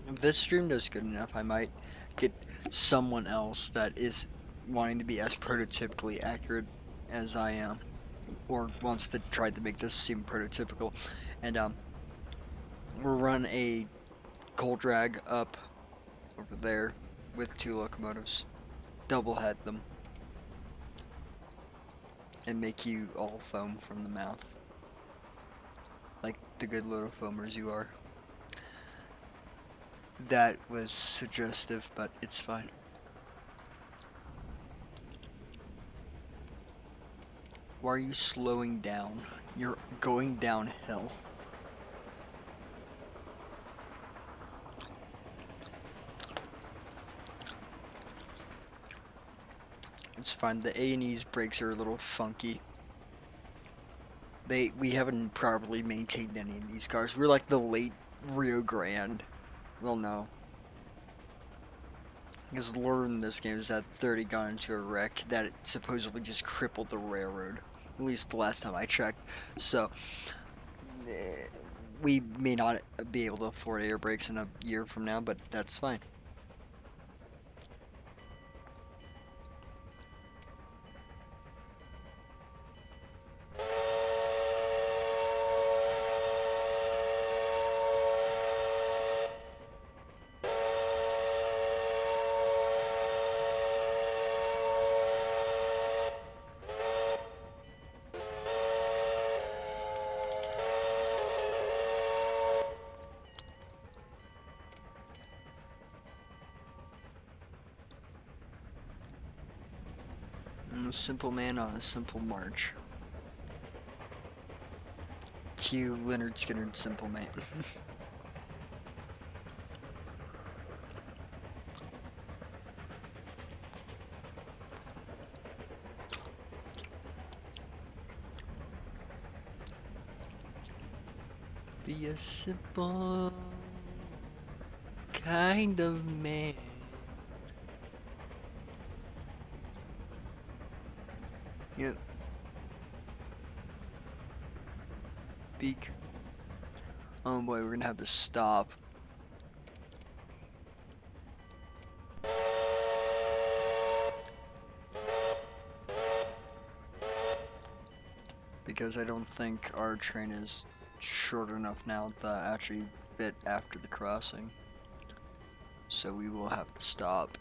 If this stream does good enough, I might get someone else that is wanting to be as prototypically accurate as I am, or wants to try to make this seem prototypical, and we'll run a coal drag up over there with 2 locomotives, double head them, and make you all foam from the mouth, like the good little foamers you are. That was suggestive, but it's fine. Why are you slowing down? You're going downhill. It's fine. The A&E's brakes are a little funky. We haven't properly maintained any of these cars. We're like the late Rio Grande. Well, no. Because the lore in this game is that 30 got into a wreck that supposedly just crippled the railroad. At least the last time I checked. So, we may not be able to afford air brakes in a year from now, but that's fine. I'm a simple man on a simple march. Cue Leonard Skinner, simple man. Be a simple kind of man. Yep. Beak. Oh boy, we're gonna have to stop. Because I don't think our train is short enough now to actually fit after the crossing. So we will have to stop.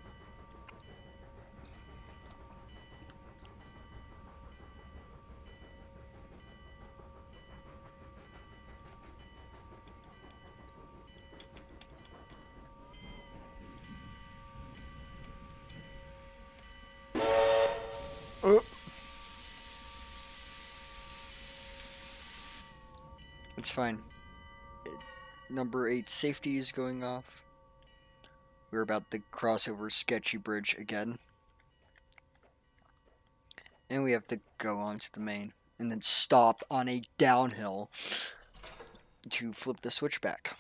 It's fine. Number 8 safety is going off. We're about to cross over Sketchy Bridge again. And we have to go onto the main. And then stop on a downhill to flip the switch back.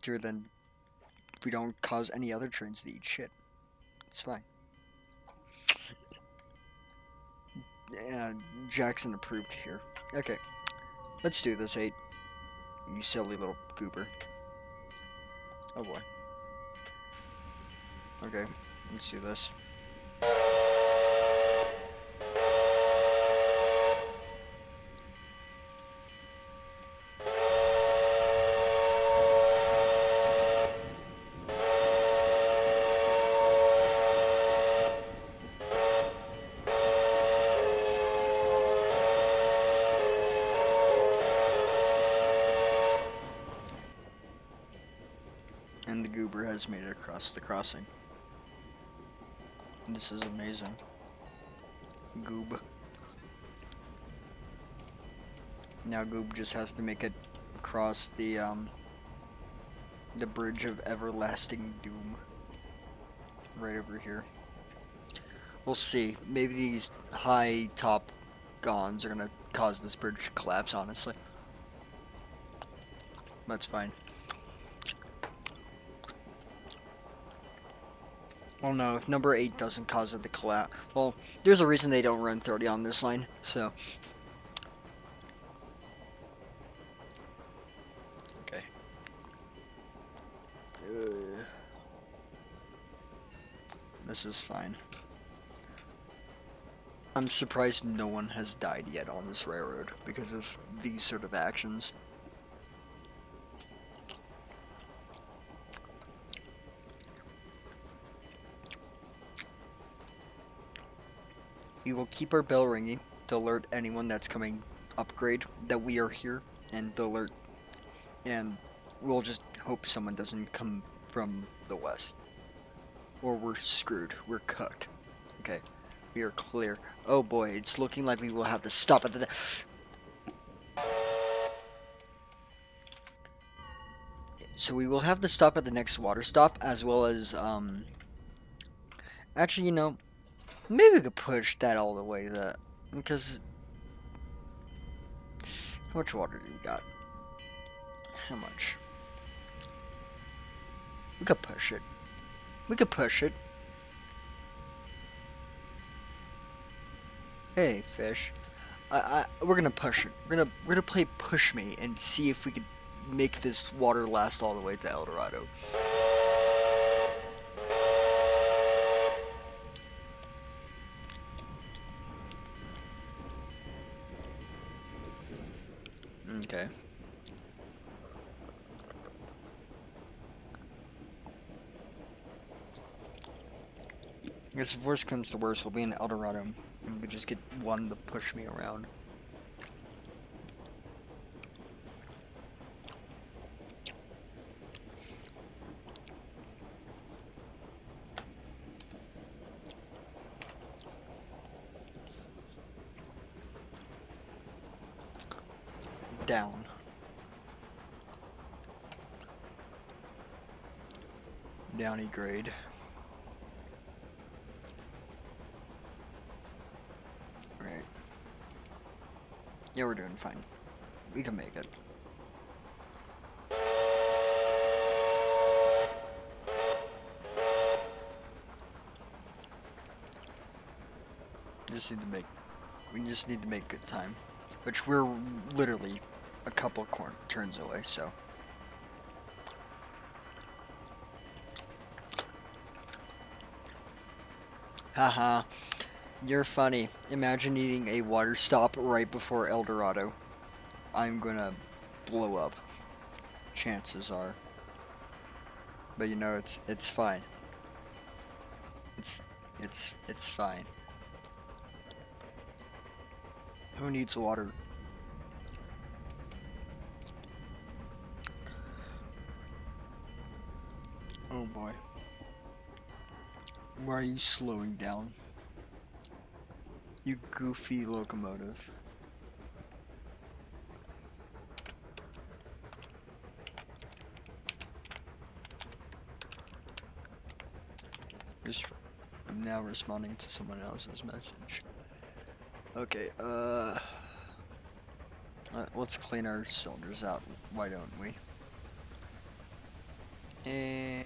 So then we don't cause any other trains to eat shit. It's fine. Yeah, Jackson approved here. Okay. Let's do this, 8. You silly little goober. Oh boy. Okay, let's do this. And the goober has made it across the crossing. This is amazing. Goob. Now Goob just has to make it across the bridge of everlasting doom. Right over here. We'll see. Maybe these high top gons are gonna cause this bridge to collapse, honestly. That's fine. Well, no, if number 8 doesn't cause it to collapse. Well, there's a reason they don't run 30 on this line, so. Okay. This is fine. I'm surprised no one has died yet on this railroad because of these sort of actions. We will keep our bell ringing to alert anyone that's coming upgrade that we are here, and to alert, and we'll just hope someone doesn't come from the west, or we're screwed. We're cooked. Okay, we are clear. Oh boy, it's looking like we will have to stop at the. So we will have to stop at the next water stop, as well as Actually, you know. Maybe we could push that all the way, because how much water do we got? How much? We could push it. We could push it. Hey, fish. We're gonna push it. We're gonna play push me and see if we could make this water last all the way to Eldorado. Okay. I guess if worst comes to worst, we'll be in Eldorado and we just get one to push me around. Down. Downy grade. Right. Yeah, we're doing fine. We can make it. We just need to make good time. Which we're literally a couple turns away, so. Haha. You're funny. Imagine needing a water stop right before Eldorado. I'm gonna blow up. Chances are. But you know, it's fine. It's fine. Who needs water? Oh boy. Why are you slowing down? You goofy locomotive. I'm now responding to someone else's message. Okay, let's clean our cylinders out, why don't we? And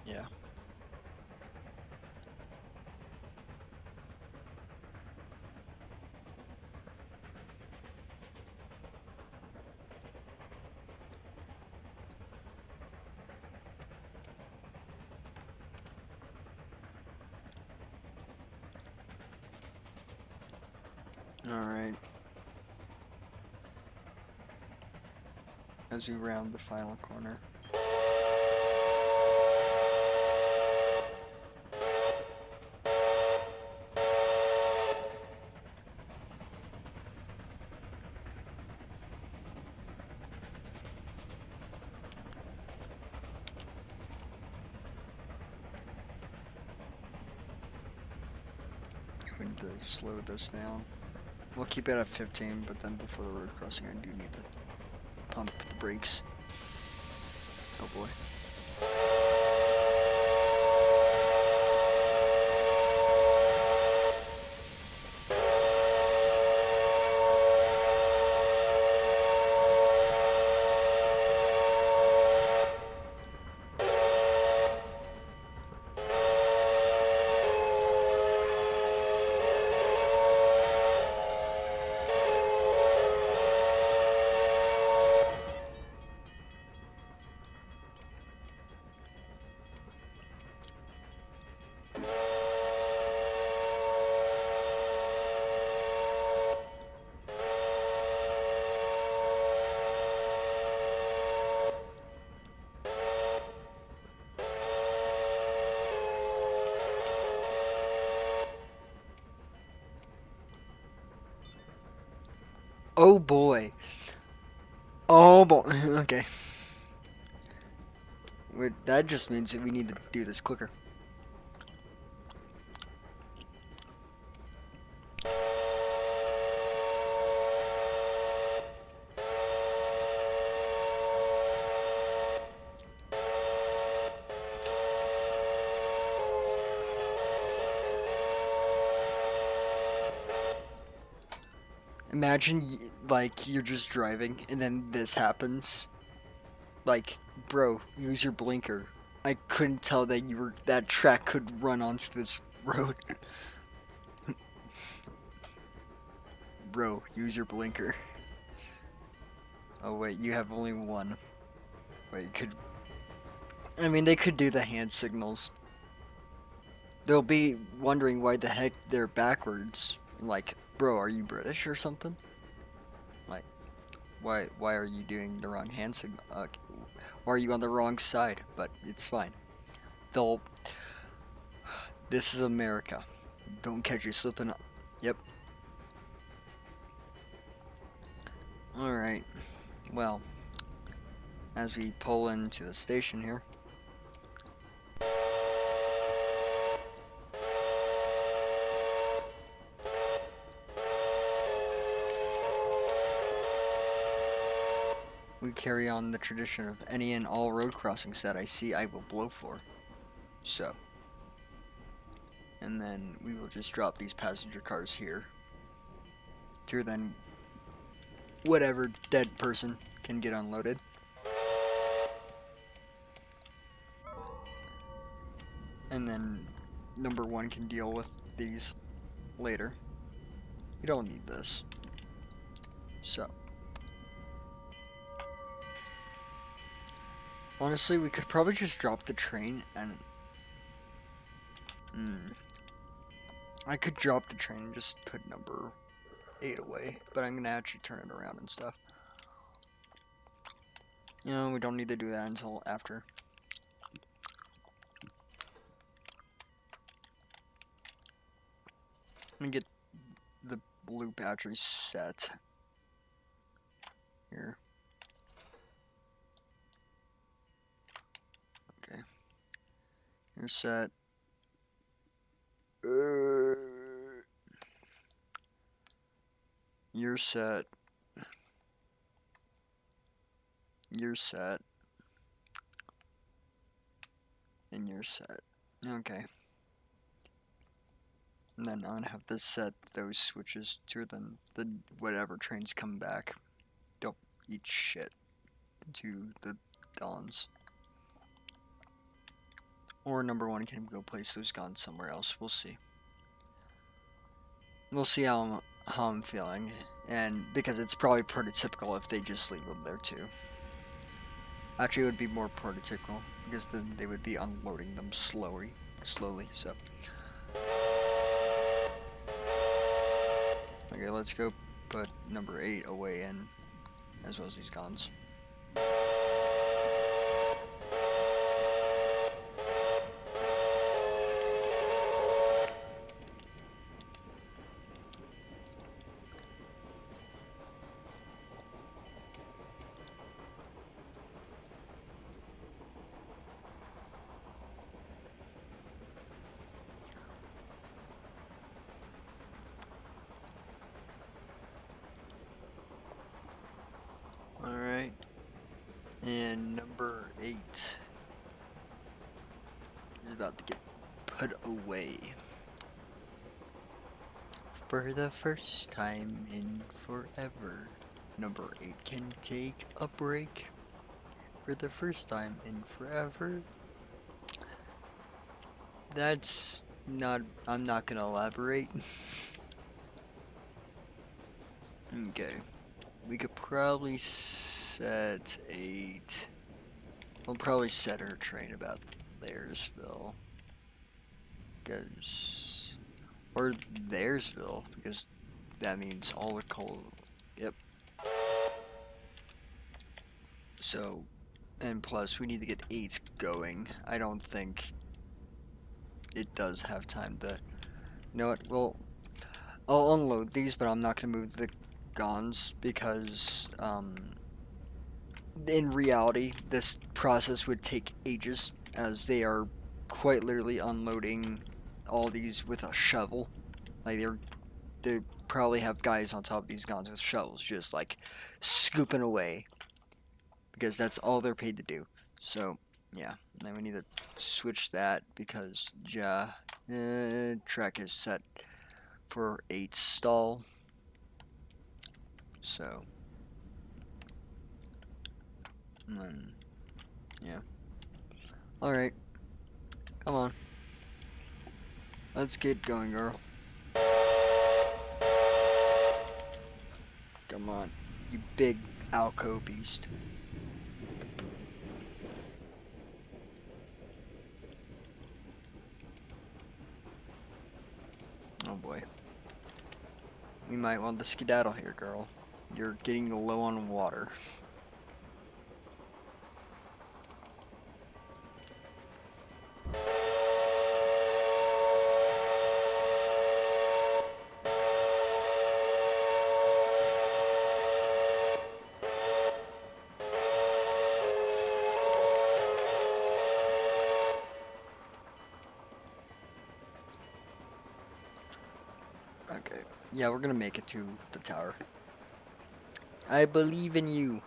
yeah. Alright. As we round the final corner. We need to slow this down. We'll keep it at 15, but then before the road crossing I do need to pump the brakes. Oh boy. Oh boy. Oh boy. Okay. Wait, that just means that we need to do this quicker. Imagine, like, you're just driving, and then this happens. Like, bro, use your blinker. I couldn't tell that that track could run onto this road. Bro, use your blinker. Oh wait, you have only one. Wait, I mean, they could do the hand signals. They'll be wondering why the heck they're backwards. Like, bro, are you British or something? Like, why are you doing the wrong hand signal? Or are you on the wrong side? But it's fine. They'll. This is America. Don't catch you slipping up. Yep. Alright. Well, as we pull into the station here. We carry on the tradition of any and all road crossings that I see I will blow for. So. And then we will just drop these passenger cars here. To then whatever dead person can get unloaded. And then number one can deal with these later. We don't need this. So. Honestly, we could probably just drop the train and... I could drop the train and just put number 8 away. But I'm going to actually turn it around and stuff. You know, we don't need to do that until after. Let me get the blue battery set. Here. Okay. You're set. You're set. You're set. And you're set. Okay. And then I'm gonna have to set those switches to then the whatever trains come back. Don't eat shit into the dawns. Or number one can go place those guns somewhere else. We'll see. We'll see how I'm feeling, and because it's probably prototypical if they just leave them there too. Actually, it would be more prototypical because then they would be unloading them slowly. So. Okay, let's go put number 8 away in, as well as these guns. Alright. And number 8 is about to get put away. For the first time in forever, number 8 can take a break. For the first time in forever. That's not, I'm not gonna elaborate. Okay. We could probably set 8. We'll probably set her train about Thayersville. Or Thayersville, because that means all the coal. Yep. So, and plus we need to get 8 going. I don't think it does have time to. You know what? Well, I'll unload these, but I'm not gonna move the guns because in reality this process would take ages, as they are quite literally unloading all these with a shovel. Like they probably have guys on top of these guns with shovels just like scooping away, because that's all they're paid to do. So yeah, and then we need to switch that because track is set for 8 stall. So, and then Yeah. Alright. Come on. Let's get going, girl. Come on. You big Alco beast. Oh boy. We might want to skedaddle here, girl. You're getting low on water. Okay. Yeah, we're gonna make it to the tower. I believe in you.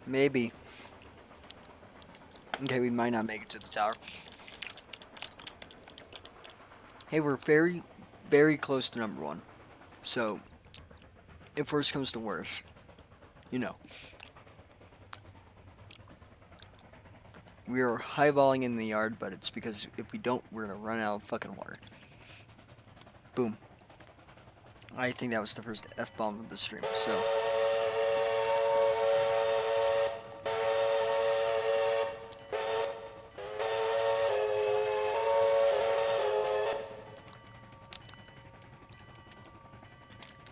Maybe. Okay, we might not make it to the tower. Hey, we're very, very close to number 1. So, if worst comes to worst, you know. We are highballing in the yard, but it's because if we don't, we're gonna run out of fucking water. Boom. I think that was the first F-bomb of the stream, so.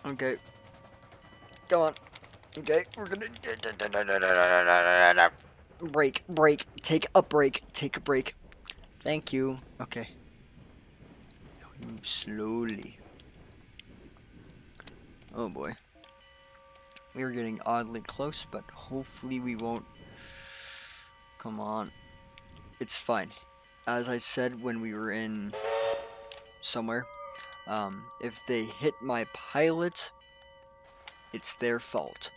Okay. Go on. Okay, we're gonna break. Take a break. Take a break. Thank you. Okay. Move slowly. Oh boy. We are getting oddly close, but hopefully we won't. Come on. It's fine. As I said when we were in somewhere, if they hit my pilot, it's their fault.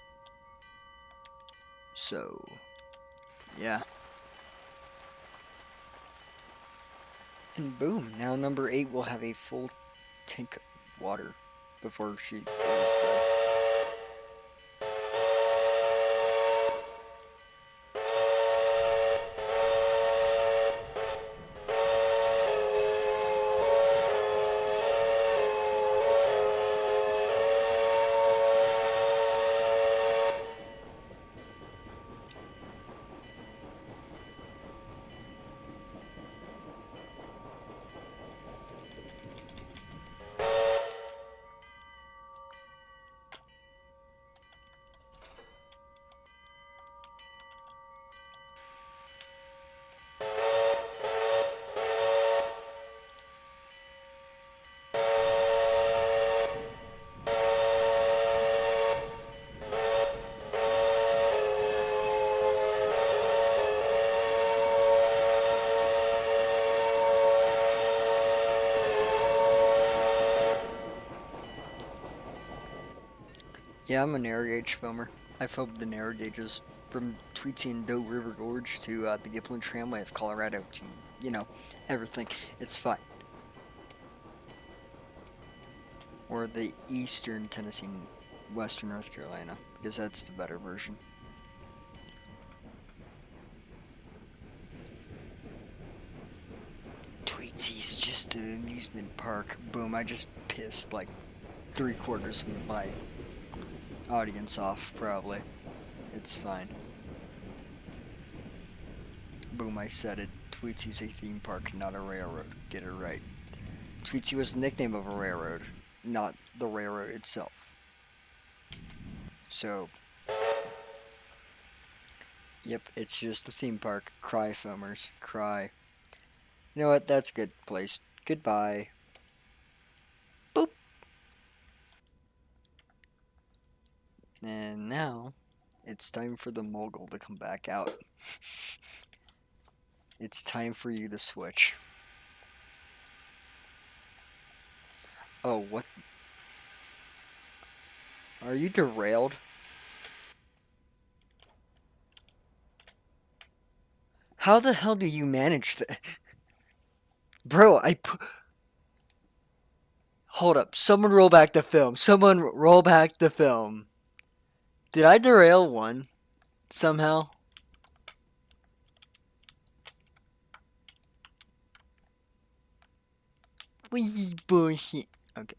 So, yeah. And boom, now number 8 will have a full tank of water before she goes to bed. Yeah, I'm a narrow gauge filmer. I filmed the narrow gauges from Tweetsy and Doe River Gorge to the Gippsland Tramway of Colorado to, you know, everything. It's fine. Or the Eastern Tennessee, Western North Carolina, because that's the better version. Tweetsy's just an amusement park. Boom, I just pissed like 3/4 of my audience off, probably. It's fine. Boom, I said it. Tweetsy's a theme park, not a railroad. Get it right. Tweetsy was the nickname of a railroad, not the railroad itself. So, yep, it's just a theme park. Cry, filmers. Cry. You know what? That's a good place. Goodbye. Boop. And now, it's time for the mogul to come back out. It's time for you to switch. Oh, what? Are you derailed? How the hell do you manage that? Bro, Hold up. Someone roll back the film. Someone roll back the film. Did I derail one? Somehow? Bullshit. Okay.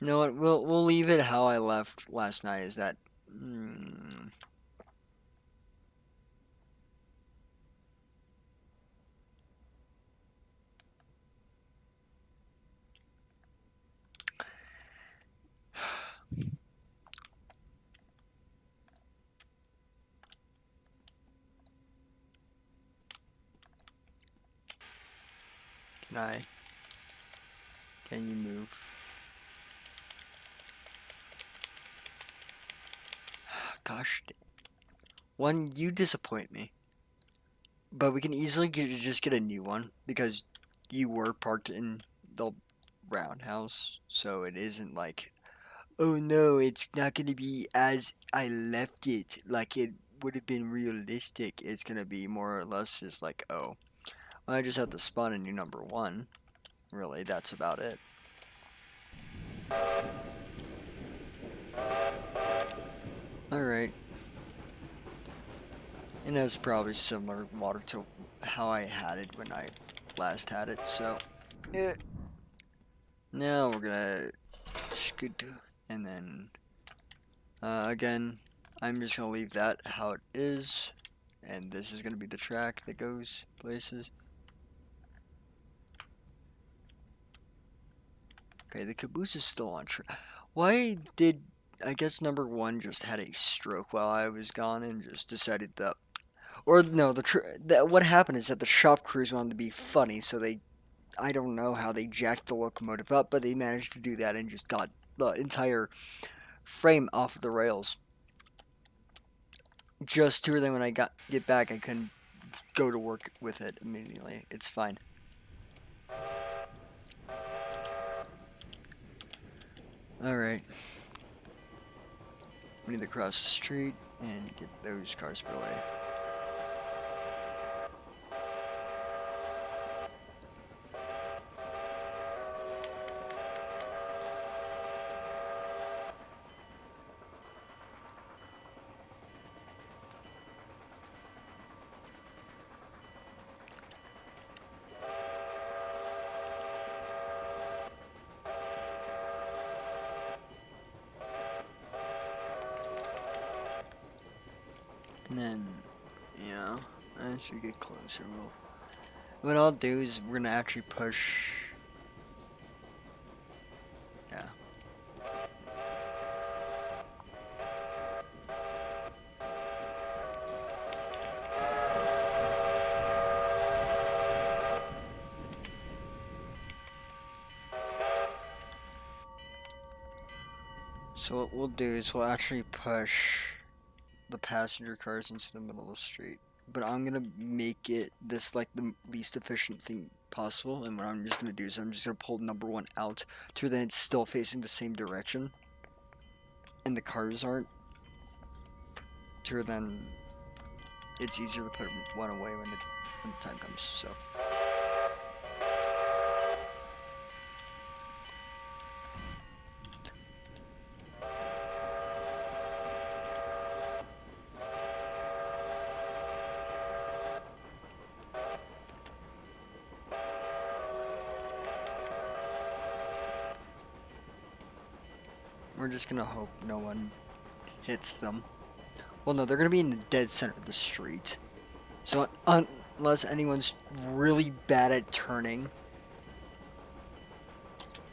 You know what? We'll leave it how I left last night. Is that? Mm, can I? Can you move? Gosh, one, you disappoint me. But we can easily just get a new one because you were parked in the roundhouse, so it isn't like, oh no, it's not gonna be as I left it, like it would have been realistic. It's gonna be more or less just like, oh, I just have to spawn a new number one. Really, that's about it. Alright. And that's probably similar water to how I had it when I last had it, so yeah. Now we're gonna scoot and then again, I'm just gonna leave that how it is, and this is gonna be the track that goes places. Okay, the caboose is still on track. Why did I guess number one just had a stroke while I was gone and just decided that, or no, what happened is that the shop crews wanted to be funny, so I don't know how they jacked the locomotive up, but they managed to do that and just got the entire frame off of the rails. Just to then when I get back, I couldn't go to work with it immediately. It's fine. Alright. We need to cross the street and get those cars put away. And then, yeah, as we get closer, what I'll do is we're gonna actually push. Yeah. So what we'll do is we'll actually push the passenger cars into the middle of the street. But I'm gonna make it this like the least efficient thing possible, and what I'm just gonna do is I'm just gonna pull number one out to then it's still facing the same direction, and the cars aren't. To then it's easier to put one away when the time comes. So. We're just gonna hope no one hits them. Well, no, they're gonna be in the dead center of the street. So unless anyone's really bad at turning,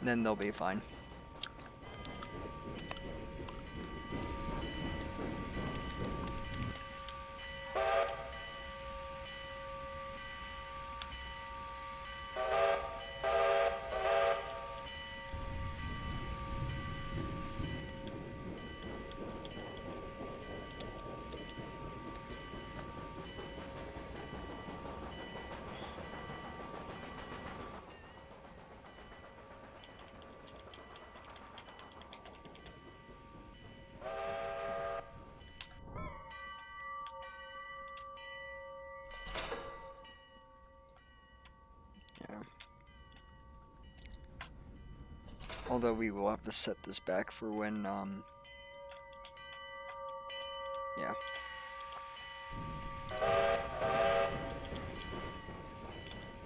then they'll be fine. Yeah. Although we will have to set this back for when, yeah.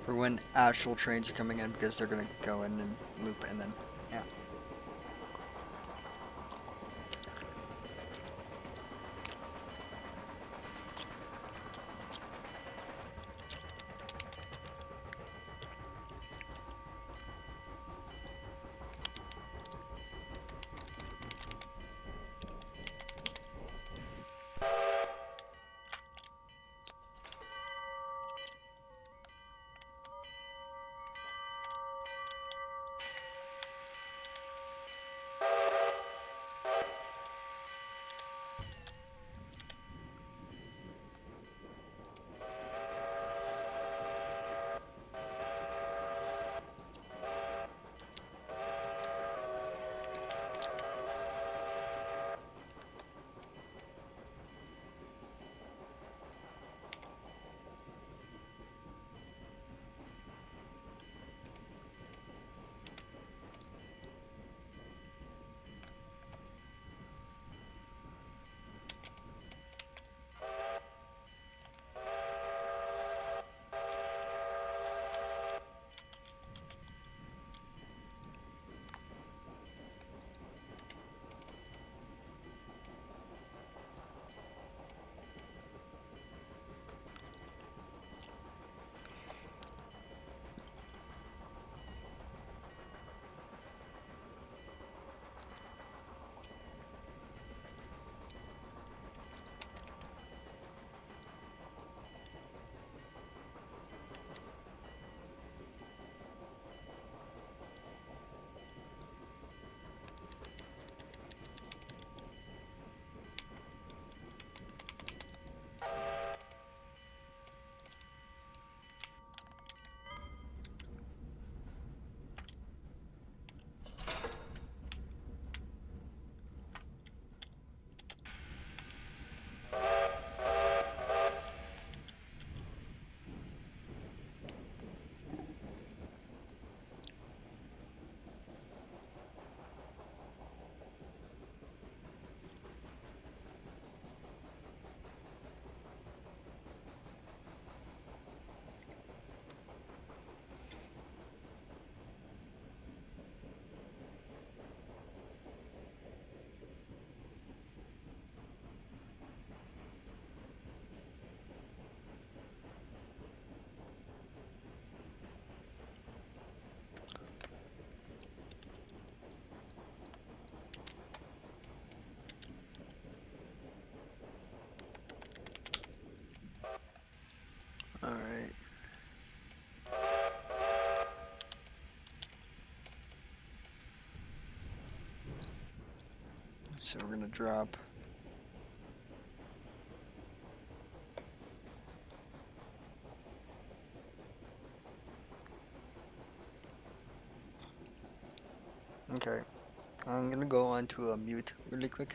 for when actual trains are coming in because they're gonna go in and loop and then yeah. All right. So we're gonna drop. Okay. I'm gonna go on to a mute really quick.